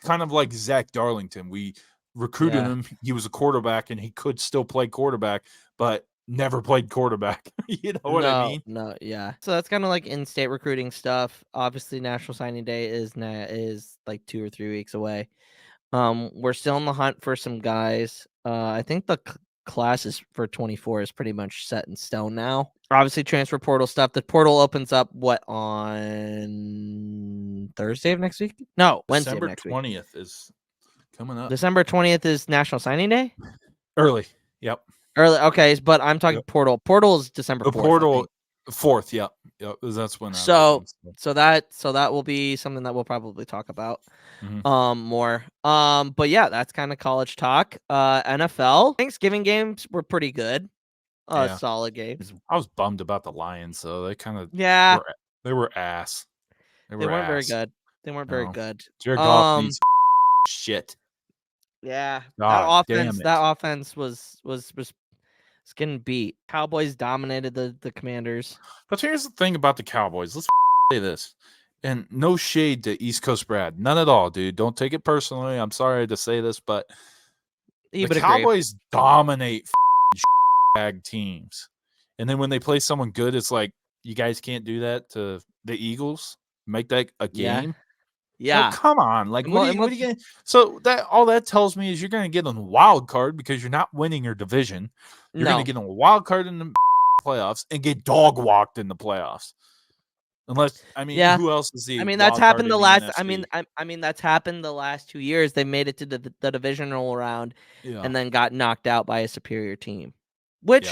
Kind of like Zach Darlington. We recruited him. He was a quarterback and he could still play quarterback, but never played quarterback. You know what I mean?
No, yeah. So that's kind of like in-state recruiting stuff. Obviously, National Signing Day is like 2 or 3 weeks away. We're still in the hunt for some guys. I think the classes for 24 is pretty much set in stone now. Obviously, transfer portal stuff. The portal opens up on Thursday of next week? No, Wednesday of next week.
December 20th is coming up.
December 20th is National Signing Day?
Early. Yep.
Early. Okay, but I'm talking portal. Portal is December 4th.
The portal 4th, yep. Yep. That's when
so that will be something that we'll probably talk about more. But yeah, that's kind of college talk. NFL Thanksgiving games were pretty good. Solid games.
I was bummed about the Lions, so they kind of they were ass.
They weren't very good. They weren't very good.
Jared Goff needs shit.
Yeah, that offense was getting beat. Cowboys dominated the Commanders.
But here's the thing about the Cowboys. Let's say this. And no shade to East Coast Brad. None at all, dude. Don't take it personally. I'm sorry to say this, but the Cowboys dominate bag teams. And then when they play someone good, it's like, you guys can't do that to the Eagles? Make that a game?
Yeah.
No, come on. Like, what are you going to... So all that tells me is you're going to get on the wild card because you're not winning your division. You're going to get on a wild card in the playoffs and get dog walked in the playoffs. Unless, who else is the?
That's happened the last. That's happened the last 2 years. They made it to the divisional round, and then got knocked out by a superior team, which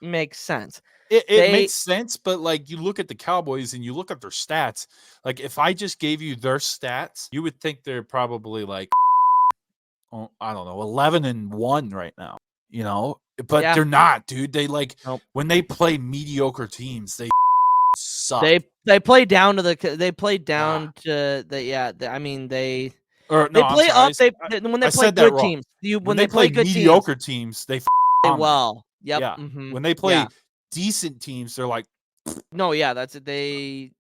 makes sense.
It makes sense, but like you look at the Cowboys and you look at their stats. Like if I just gave you their stats, you would think they're probably like, I don't know, 11-1 right now. You know, but they're not, dude. They when they play mediocre teams, they suck.
They play down to the. They play down to the. Yeah, they play up. When they play good teams. When they play good
mediocre teams, they
play well. Yep.
Yeah. When they play decent teams, they're like.
No, yeah, that's it. They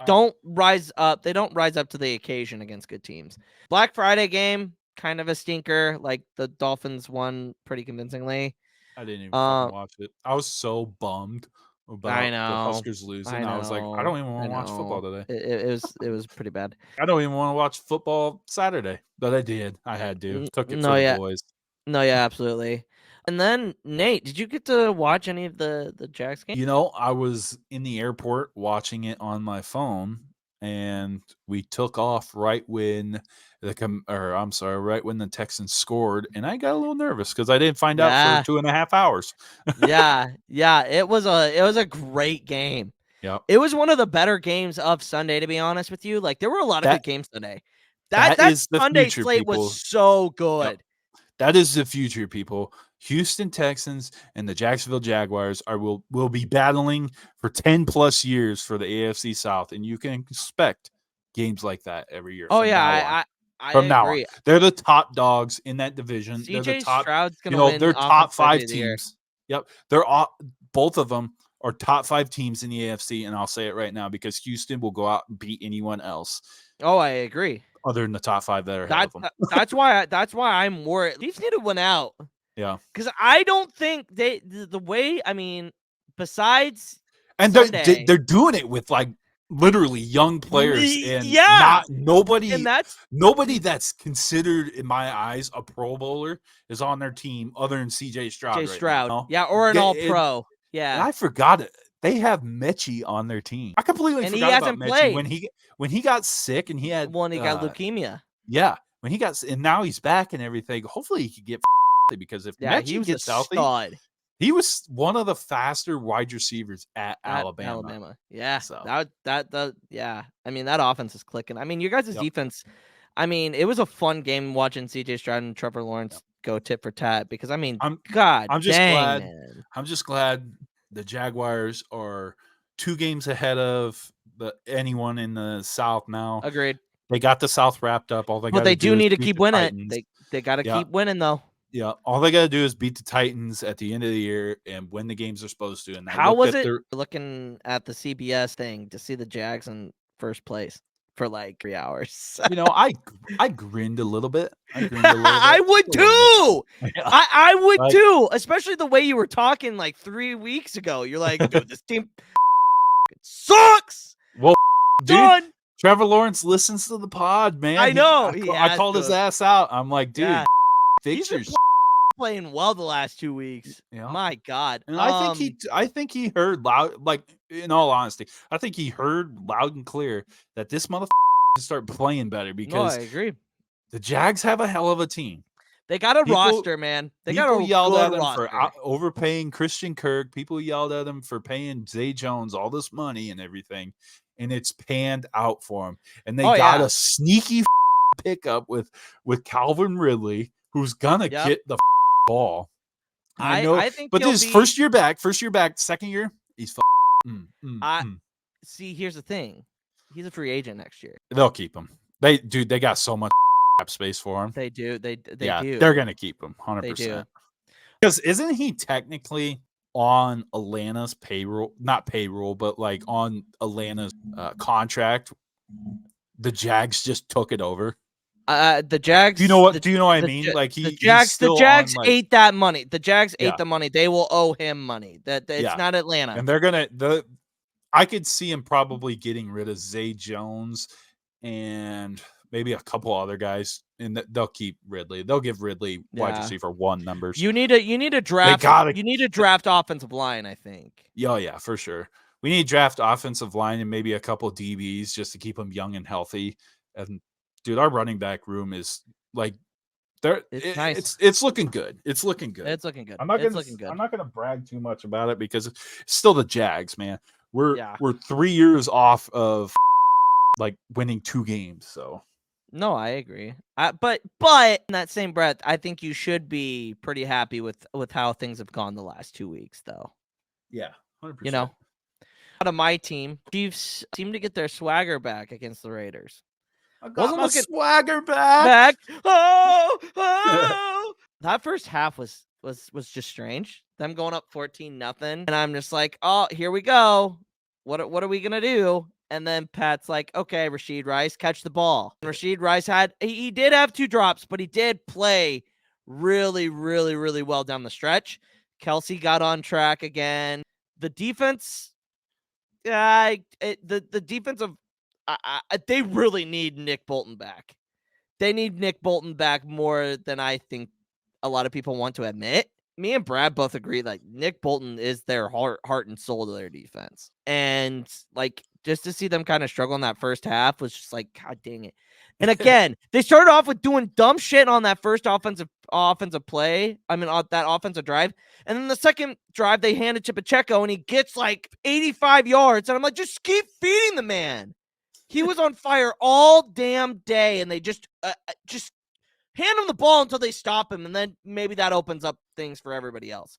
don't rise up. They don't rise up to the occasion against good teams. Black Friday game, kind of a stinker. Like the Dolphins won pretty convincingly.
I didn't even watch it. I was so bummed about the Huskers losing. I was like, I don't even want to watch football today.
It was pretty bad.
I don't even want to watch football Saturday, but I did. I had to. Took it for the boys.
No, yeah, absolutely. And then Nate, did you get to watch any of the Jags games?
You know, I was in the airport watching it on my phone, and we took off right when right when the Texans scored, and I got a little nervous because I didn't find out for 2.5 hours.
yeah, it was a great game.
Yeah,
it was one of the better games of Sunday, to be honest with you. Like there were a lot of good games today. That Sunday slate was so good.
Yep. That is the future, people. Houston Texans and the Jacksonville Jaguars will be battling for 10 plus years for the AFC South, and you can expect games like that every year.
Oh yeah, I agree.
They're the top dogs in that division.
CJ
they're the top,
Stroud's gonna win.
They're top 5 teams. Yep, they're both of them are top 5 teams in the AFC, and I'll say it right now because Houston will go out and beat anyone else.
Oh, I agree.
Other than the top 5 that are ahead of them.
That's why I'm worried. Chiefs need to win out.
Yeah,
because I don't think the way. Besides,
and they're doing it with like literally young players and nobody that's considered in my eyes a Pro Bowler is on their team other than CJ Stroud.
Or an All Pro. Yeah,
and I forgot it. They have Mechie on their team. I completely forgot about Mechie when he got sick and he got
got leukemia.
Yeah, when he got and now he's back and everything. Hopefully he could get because if
Yeah, he
Mechie
was a
gets healthy,
stud
he was one of the faster wide receivers at
at
Alabama.
Alabama. Yeah,
So
yeah. I mean, that offense is clicking. I mean, your guys' defense. I mean, it was a fun game watching C.J. Stroud and Trevor Lawrence go tit for tat because I mean,
I'm just
dang,
glad.
man.
I'm just glad the Jaguars are 2 games ahead of anyone in the South now.
Agreed.
They got the South wrapped up. All they
But
got
they
to do
do
is
need to
beat
keep
the
winning.
Titans.
They got to
Yeah.
keep winning though.
Yeah, all they got to do is beat the Titans at the end of the year and win the games they're supposed to. And
How was it looking at the CBS thing to see the Jags in first place for like 3 hours?
I grinned a little bit.
I would too.
Yeah.
I would too, especially the way you were talking like 3 weeks ago. You're like, dude, this team sucks.
Well,
Done.
dude, Trevor Lawrence listens to the pod, man.
I know.
I called his ass out. I'm like, dude, fix your
playing well the last 2 weeks.
Yeah.
My God.
And I think he heard loud, like, in all honesty, I think he heard loud and clear that this motherfucker should start playing better because
I agree.
The Jags have a hell of a team.
They got a roster, man. They got a
yelled
good
at him
roster.
for overpaying Christian Kirk. People yelled at him for paying Zay Jones all this money and everything, and it's panned out for him. And they got a sneaky pickup with Calvin Ridley, who's gonna get the ball. I know,
I think
but this first year back, second year, he's
see. Here's the thing: he's a free agent next year.
They'll keep him. They got so much space for him.
They do. They do.
They're gonna keep him 100%. Because isn't he technically on Atlanta's payroll? Not payroll, but like on Atlanta's contract. The Jags just took it over.
The Jags.
Do you know what? Do you know what I mean? Like
the Jags ate that money. The Jags ate the money. They will owe him money. That it's not Atlanta.
And they're gonna. I could see him probably getting rid of Zay Jones and maybe a couple other guys, and they'll keep Ridley. They'll give Ridley wide receiver 1 numbers.
You need a draft. You need a draft offensive line, I think.
Yeah, for sure. We need draft offensive line and maybe a couple DBs just to keep them young and healthy. And dude, our running back room is like
nice.
It's looking good. It's looking good.
It's looking good.
I'm not gonna brag too much about it because it's still the Jags, man. We're 3 years off of like winning 2 games. So
no, I agree. But in that same breath, I think you should be pretty happy with how things have gone the last 2 weeks, though.
Yeah, 100%.
You know, out of my team, Chiefs seem to get their swagger back against the Raiders.
I got my swagger back.
Oh. That first half was just strange. Them going up 14-0, and I'm just like, oh, here we go. What are we gonna do? And then Pat's like, okay, Rashid Rice, catch the ball. And Rashid Rice he did have 2 drops, but he did play really, really, really well down the stretch. Kelsey got on track again. The defense, the defensive, they really need Nick Bolton back. They need Nick Bolton back more than I think a lot of people want to admit. Me and Brad both agree that Nick Bolton is their heart and soul to their defense. And like, just to see them kind of struggle in that first half was just like, God dang it. And again, they started off with doing dumb shit on that first offensive play. I mean, on that offensive drive. And then the second drive, they handed to Pacheco and he gets like 85 yards. And I'm like, just keep feeding the man. He was on fire all damn day. And they just hand him the ball until they stop him. And then maybe that opens up things for everybody else.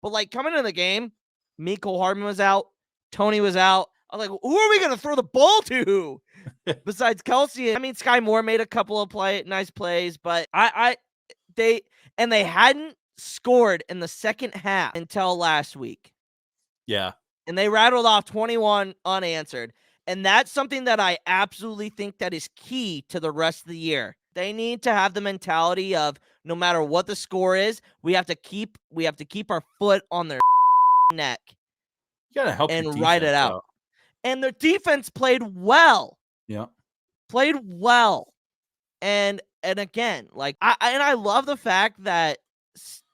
But like coming into the game, Mecole Hardman was out. Tony was out. I was like, who are we going to throw the ball to besides Kelsey? I mean, Sky Moore made a couple of nice plays, but they hadn't scored in the second half until last week.
Yeah.
And they rattled off 21 unanswered. And that's something that I absolutely think that is key to the rest of the year. They need to have the mentality of no matter what the score is, we have to keep our foot on their neck.
You gotta help
and ride it out. And their defense played well.
Yeah.
Played well. And again, like I love the fact that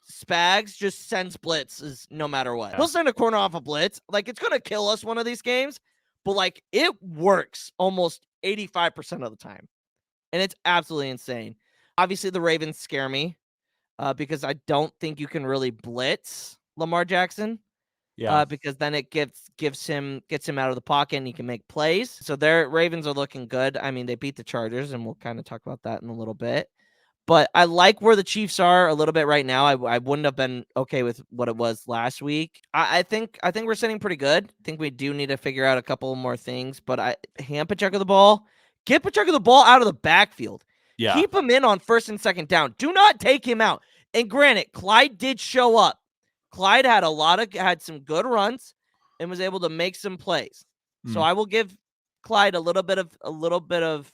Spags just sends blitzes no matter what. He'll send a corner off a blitz. Like, it's gonna kill us one of these games, but like it works almost 85% of the time. and it's absolutely insane. Obviously, the Ravens scare me because I don't think you can really blitz Lamar Jackson.
Yeah.
Because then it gets him out of the pocket and he can make plays. So their Ravens are looking good. I mean, they beat the Chargers, and we'll kind of talk about that in a little bit. But I like where the Chiefs are a little bit right now. I wouldn't have been okay with what it was last week. I think we're sitting pretty good. I think we do need to figure out a couple more things. But hand Pacheco the ball. Get Pacheco the ball out of the backfield.
Yeah.
Keep him in on 1st and 2nd down. Do not take him out. And granted, Clyde did show up. Clyde had some good runs and was able to make some plays. So I will give Clyde a little bit of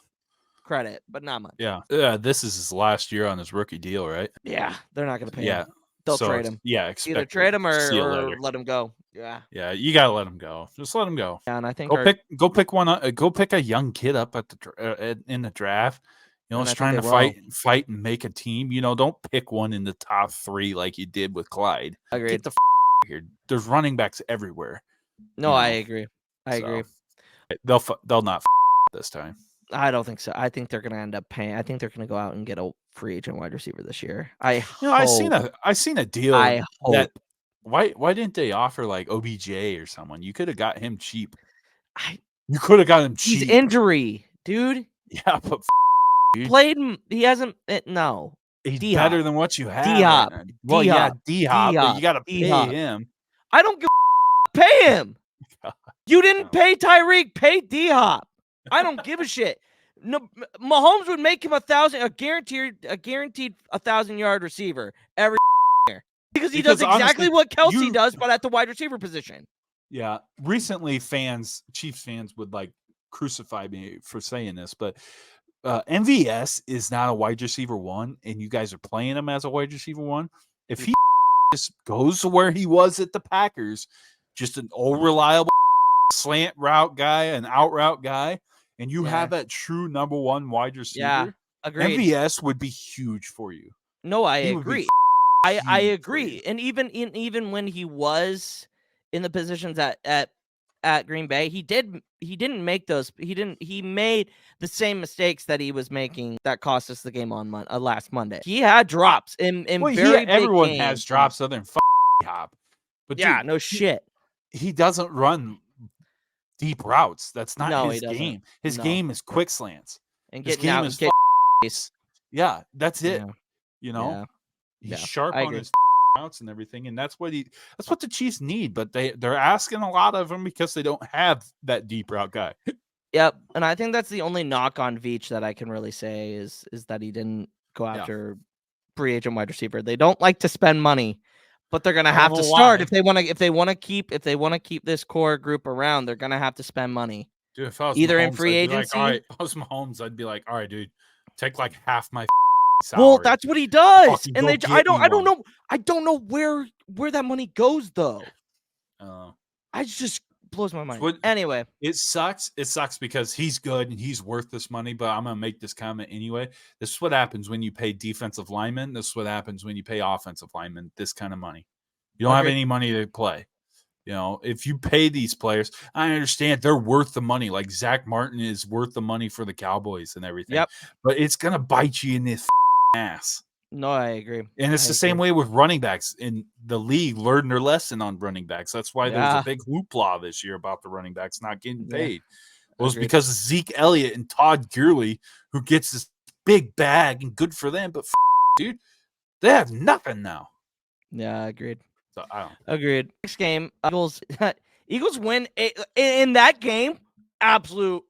credit, but not much.
Yeah. This is his last year on his rookie deal, right?
Yeah, they're not going to pay
Yeah.
him. They'll trade him.
Yeah,
Either trade him or let him go. Yeah.
Yeah, you gotta let him go. Just let him go.
Yeah, and I think
go pick a young kid up at the in the draft. You know, it's trying to fight and make a team. You know, don't pick one in the top 3 like you did with Clyde.
Agreed.
Get the here. There's running backs everywhere.
No, I agree. I agree.
They'll not this time.
I don't think so. I think they're going to end up paying. I think they're going to go out and get a free agent wide receiver this year. I
seen a deal. Why didn't they offer like OBJ or someone? You could have got him cheap. You could have got him cheap.
He's injury, dude.
Yeah, but
played. He hasn't. No.
He's
D-Hop.
better than what you have.
D-Hop.
Right now. Well, yeah, D-Hop, but you got to pay him.
I don't give pay him. You didn't pay Tyreek. Pay D-Hop. I don't give a shit. No, Mahomes would make him a guaranteed 1,000-yard receiver every year because he does exactly what Kelsey does, but at the wide receiver position.
Yeah, recently Chiefs fans would like crucify me for saying this, but MVS is not a wide receiver 1, and you guys are playing him as a wide receiver 1. If he just goes to where he was at the Packers, just an old reliable slant route guy, an out route guy, and you have that true number 1 wide receiver.
Yeah, agreed.
MVS would be huge for you.
No, I agree. I agree. And even when he was in the positions at Green Bay, he made the same mistakes that he was making that cost us the game on last Monday. He had drops in
everyone
big
has
games.
drops other than Hop. But
yeah,
dude,
no shit.
He doesn't run deep routes. That's not his
doesn't.
game. His game is quick slants.
And
his
getting out
is yeah, that's it.
Yeah.
You know, he's sharp on his routes and everything, and that's what the Chiefs need. But they're asking a lot of him because they don't have that deep route guy.
Yep, and I think that's the only knock on Veach that I can really say is that he didn't go after free agent wide receiver. They don't like to spend money, but they're gonna have to start if they want to keep this core group around. They're gonna have to spend money.
Dude, if I was
either
Mahomes,
in free agency.
All right, if I was Mahomes, I'd be like, all right, dude, take like half my salary.
Well, that's what he does, and I don't know where that money goes though. I just blows my mind. Anyway,
it sucks. It sucks because he's good and he's worth this money. But I'm gonna make this comment anyway. This is what happens when you pay defensive linemen. This is what happens when you pay offensive linemen this kind of money. You don't have any money to play. You know, if you pay these players, I understand they're worth the money. Like Zach Martin is worth the money for the Cowboys and everything.
Yep.
But it's gonna bite you in this ass.
No, I agree.
And it's the same way with running backs. In the league, learned their lesson on running backs. That's why there's a big hoopla this year about the running backs not getting paid. It was because of Zeke Elliott and Todd Gurley, who gets this big bag, and good for them. But dude, they have nothing now.
Yeah, agreed.
So I don't.
Agreed. Next game, Eagles win in that game. Absolute,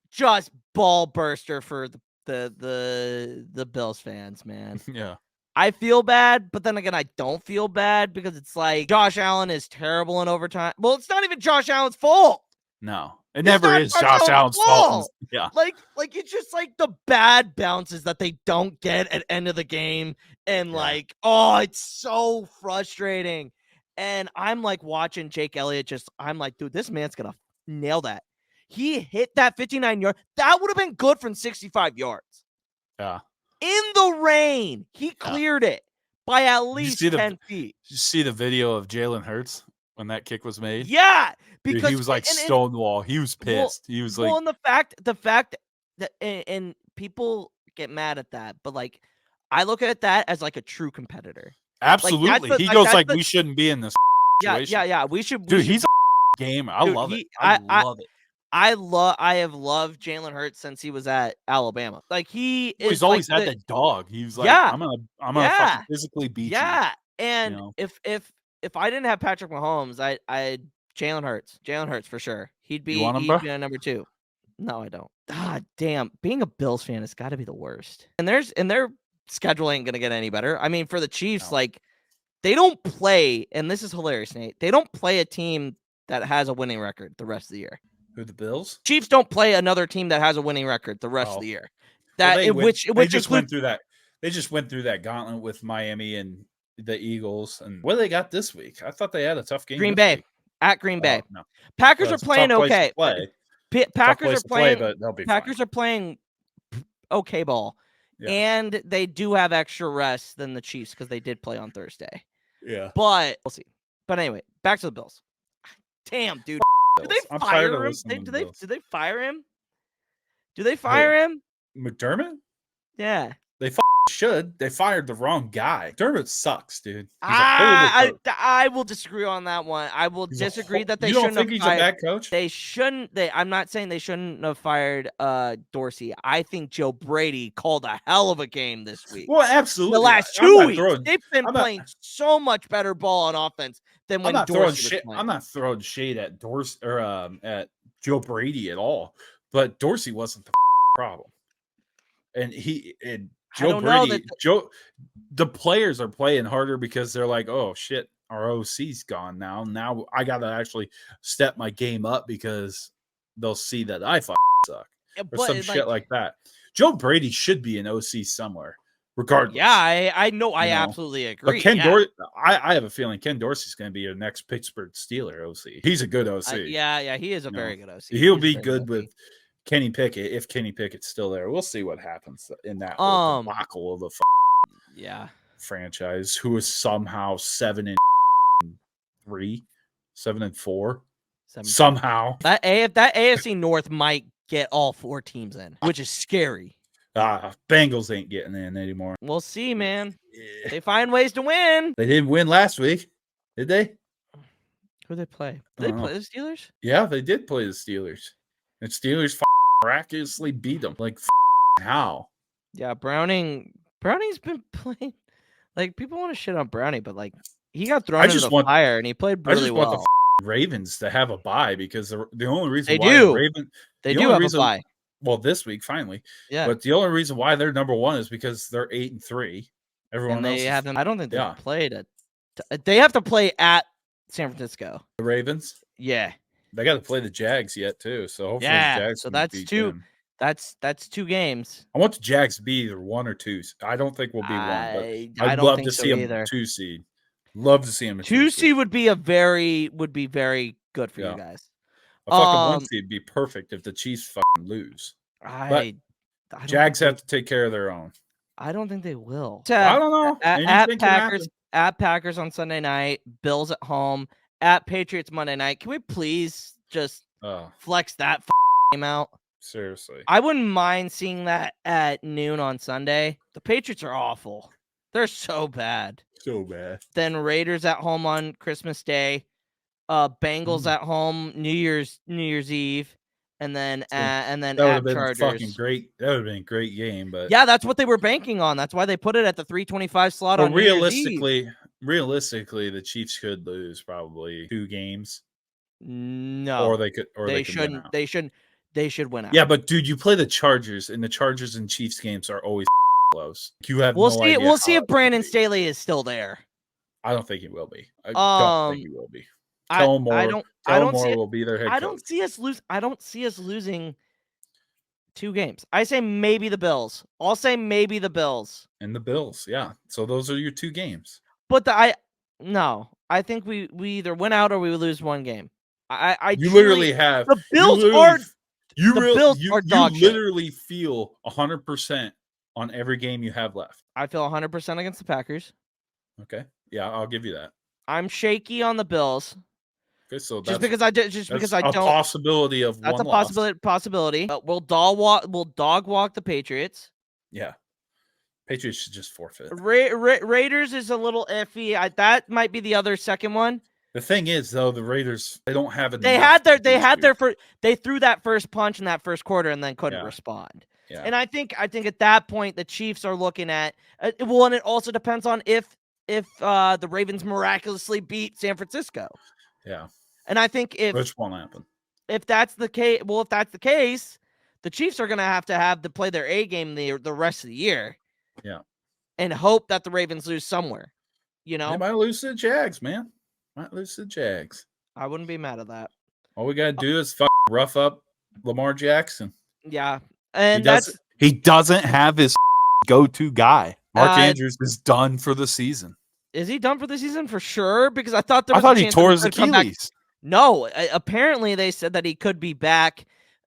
just ball burster for the Bills fans, man.
Yeah.
I feel bad, but then again, I don't feel bad because it's like Josh Allen is terrible in overtime. Well, it's not even Josh Allen's fault.
No, it never is Josh Allen's fault. Yeah.
Like it's just like the bad bounces that they don't get at end of the game. And it's so frustrating. And I'm like watching Jake Elliott I'm like, dude, this man's going to nail that. He hit that 59-yard. That would have been good from 65 yards.
Yeah.
In the rain, he cleared it by at least 10 feet.
Did you see the video of Jalen Hurts when that kick was made?
Yeah, because
dude, he was like Stonewall. He was pissed. He was like,
and the fact that and people get mad at that, but like I look at that as like a true competitor.
Absolutely.
Like,
He goes like,
the,
we shouldn't be in this
yeah,
situation.
yeah. We should.
Dude, he's a game. I love it. I love it.
I have loved Jalen Hurts since he was at Alabama. Like
He's always had that dog. He was like,
yeah,
I'm gonna fucking physically beat you.
Yeah. And
You know?
if I didn't have Patrick Mahomes, I'd Jalen Hurts for sure. He'd be a number 2. No, I don't. Ah, damn. Being a Bills fan has got to be the worst. And their schedule ain't gonna get any better. I mean, for the Chiefs, like they don't play, and this is hilarious, Nate. They don't play a team that has a winning record the rest of the year.
Who, the Bills?
Chiefs don't play another team that has a winning record the rest of the year.
They just went through that. They just went through that gauntlet with Miami and the Eagles. And what do they got this week? I thought they had a tough game.
Green Bay. At Green Bay.
No.
Packers are playing okay. Packers are playing okay ball. Yeah. And they do have extra rest than the Chiefs because they did play on Thursday.
Yeah.
But we'll see. But anyway, back to the Bills. Damn, dude. Did they fire him? Did they fire him? Do they fire him?
McDermott?
Yeah.
They should. They fired the wrong guy. McDermott sucks, dude.
I will disagree on that one. I will disagree that they shouldn't have fired. You don't think he's a bad coach? They shouldn't. I'm not saying they shouldn't have fired Dorsey. I think Joe Brady called a hell of a game this week.
Well, absolutely.
The last 2 weeks, they've been playing so much better ball on offense than when Dorsey was playing.
I'm not throwing shade at Dorsey or at Joe Brady at all, but Dorsey wasn't the problem. And Joe Brady, the players are playing harder because they're like, oh shit, our OC's gone now. Now I got to actually step my game up because they'll see that I suck or some shit like that. Joe Brady should be an OC somewhere, regardless.
Yeah, I know. I absolutely agree.
But I have a feeling Ken Dorsey's going to be your next Pittsburgh Steeler OC. He's a good OC.
Yeah, he is a very good OC.
He'll be good with Kenny Pickett, if Kenny Pickett's still there. We'll see what happens in that debacle of the franchise, who is somehow 7-3, 7-4. Somehow.
That AFC North might get all 4 teams in, which is scary.
Bengals ain't getting in anymore.
We'll see, man. They find ways to win.
They didn't win last week, did they?
Who they play? Did they play the Steelers?
Yeah, they did play the Steelers. And Steelers miraculously beat them. Like, how?
Yeah, Browning's been playing. Like, people want to shit on Browning, but like, he got thrown into the fire and he played really well. I just want
the Ravens to have a bye because the only reason
they do have a bye.
Well, this week finally.
Yeah.
But the only reason why they're number 1 is because they're 8-3. Everyone else
I don't think they've played it. They have to play at San Francisco.
The Ravens?
Yeah.
They got to play the Jags yet too, so hopefully the Jags.
So that's 2. Them. That's 2 games.
I want the Jags to be either 1 or 2. I don't think we'll be 1, but I'd love to see them 2 seed. Love to see them
2 seed would be very good for you guys.
A fucking 1 seed would be perfect if the Chiefs fucking lose. But Jags have to take care of their own.
I don't think they will.
I don't know.
At Packers on Sunday night, Bills at home, at Patriots Monday night. Can we please just flex that game out?
Seriously.
I wouldn't mind seeing that at noon on Sunday. The Patriots are awful. They're so bad.
So bad.
Then Raiders at home on Christmas Day. Bengals at home New Year's Eve. And then at Chargers.
Fucking great. That would have been a great game, but
yeah, that's what they were banking on. That's why they put it at the 3:25 slot on
realistically, the Chiefs could lose probably 2 games.
No,
or they could, or they
shouldn't. They should win out.
Yeah, but dude, you play the Chargers, and the Chargers and Chiefs games are always close. You have
we'll see if Brandon Staley is still there.
I don't think he will be. I don't think he will be. Kellen Moore will be their head coach.
I don't see us losing 2 games. I say maybe the Bills. I'll say maybe the Bills.
And the Bills, yeah. So those are your 2 games.
But I think we either win out or we lose 1 game.
You literally have
the Bills are
you literally feel 100% on every game you have left.
I feel 100% against the Packers.
Okay. Yeah, I'll give you that.
I'm shaky on the Bills.
Okay, so
Just because I don't.
Possibility of
That's
one
a
loss.
possibility. We'll dog walk the Patriots.
Yeah. Patriots should just forfeit.
Raiders is a little iffy. That might be the other second one.
The thing is, though, the Raiders, they don't have it.
They threw that first punch in that first quarter and then couldn't respond.
Yeah.
And I think at that point the Chiefs are looking at and it also depends on if the Ravens miraculously beat San Francisco.
Yeah.
And I think
which won't happen.
If that's the case, the Chiefs are going to have to play their A game the rest of the year.
Yeah.
And hope that the Ravens lose somewhere. You know?
They might lose to the Jags, man. Might lose to the Jags.
I wouldn't be mad at that.
All we got to do is rough up Lamar Jackson.
Yeah. And
he doesn't have his go-to guy. Mark Andrews is done for the season.
Is he done for the season for sure? Because I thought
he tore his Achilles.
No, apparently they said that he could be back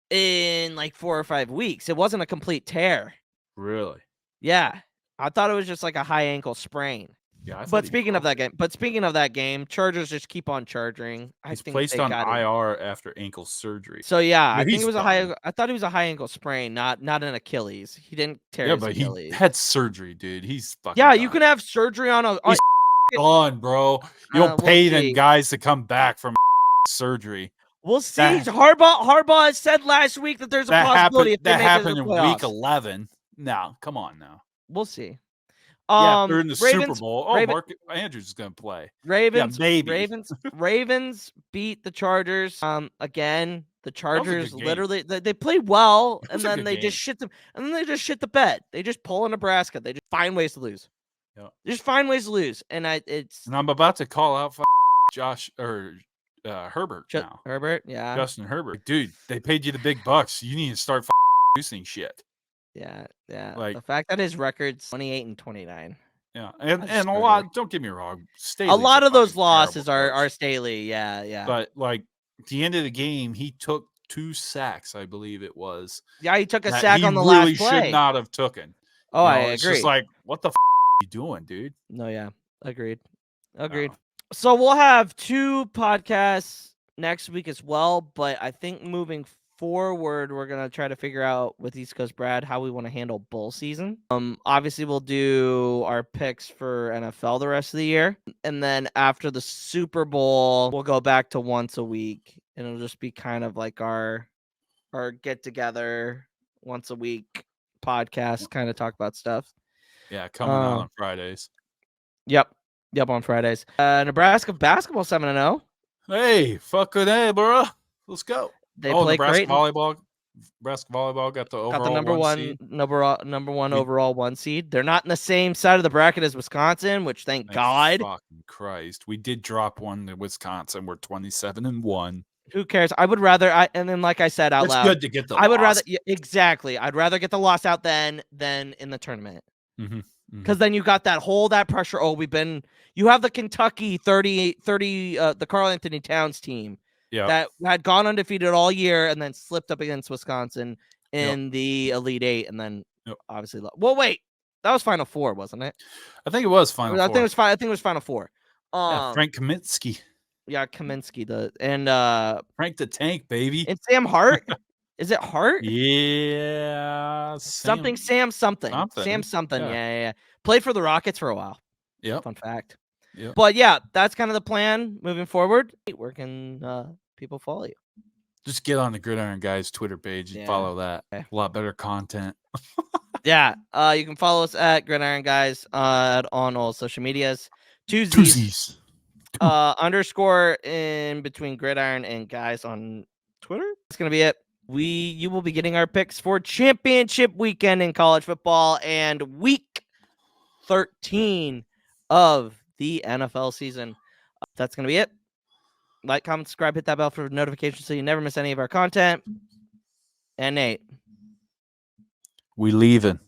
in like 4 or 5 weeks. It wasn't a complete tear.
Really?
Yeah. I thought it was just like a high ankle sprain.
Yeah,
but speaking of that game, Chargers just keep on charging.
He's placed on IR after ankle surgery.
So yeah, I think it was I thought he was a high ankle sprain, not an Achilles. He didn't tear his Achilles.
He had surgery, dude. He's fucking.
Yeah, you can have surgery on a.
He's gone, bro. You don't pay them guys to come back from surgery.
We'll see. Harbaugh said last week that there's a possibility if they make it
happened in week 11. No, come on now.
We'll see.
They're in the Super Bowl. Mark Andrews is going to play.
Ravens,
yeah, maybe.
Ravens beat the Chargers. Again, the Chargers literally they played well, and then they just shit them, and then they just shit the bed. They just pull in Nebraska. They just find ways to lose.
Yeah,
they just find ways to lose, and
And I'm about to call out Josh or Herbert now.
Herbert, yeah,
Justin Herbert, dude. They paid you the big bucks. You need to start producing shit.
Yeah.
Like
the fact that his record's 28-29.
Yeah, and a lot. Don't get me wrong,
Staley's a lot of those losses are Staley. Yeah.
But like at the end of the game, he took 2 sacks, I believe it was.
Yeah, he took a sack on the last play.
He really should not have taken.
Oh, I agree.
It's just like, what the are you doing, dude?
No, yeah, agreed. So we'll have 2 podcasts next week as well, but I think moving forward, we're gonna try to figure out with East Coast Brad how we want to handle bowl season. Obviously we'll do our picks for NFL the rest of the year, and then after the Super Bowl, we'll go back to once a week, and it'll just be kind of like our get together once a week podcast, kind of talk about stuff.
Yeah, coming out on Fridays.
Yep, on Fridays. Nebraska basketball 7-0.
Hey, fucking hey, bro. Let's go.
They play
Nebraska
great.
Nebraska volleyball got the overall
number one overall 1 seed. They're not in the same side of the bracket as Wisconsin, which thank God.
Fucking Christ, we did drop one to Wisconsin. We're 27-1.
Who cares? I would rather. And then, like I said out loud,
it's good to get the.
I would rather exactly. I'd rather get the loss out than in the tournament. Because then you got that pressure. Oh, you have the Kentucky 30, the Karl Anthony Towns team.
Yeah,
that had gone undefeated all year and then slipped up against Wisconsin in the Elite 8, and then obviously. Well, wait, that was Final Four, wasn't it?
I think it was Final Four.
I think it was Final Four.
Frank Kaminsky.
Yeah, Kaminsky.
Frank the Tank, baby.
And Sam Hart. Is it Hart?
Yeah,
Sam something. Yeah. Played for the Rockets for a while.
Yeah,
fun fact.
Yeah.
But yeah, that's kind of the plan moving forward. Where can people follow you?
Just get on the Gridiron Guys Twitter page and follow that. Okay. A lot better content.
Yeah. You can follow us at Gridiron Guys on all social medias. Tuesdays. Underscore in between Gridiron and Guys on Twitter. That's gonna be it. You will be getting our picks for championship weekend in college football and week 13 of the NFL season. That's going to be it. Like, comment, subscribe, hit that bell for notifications so you never miss any of our content. And Nate.
We leaving.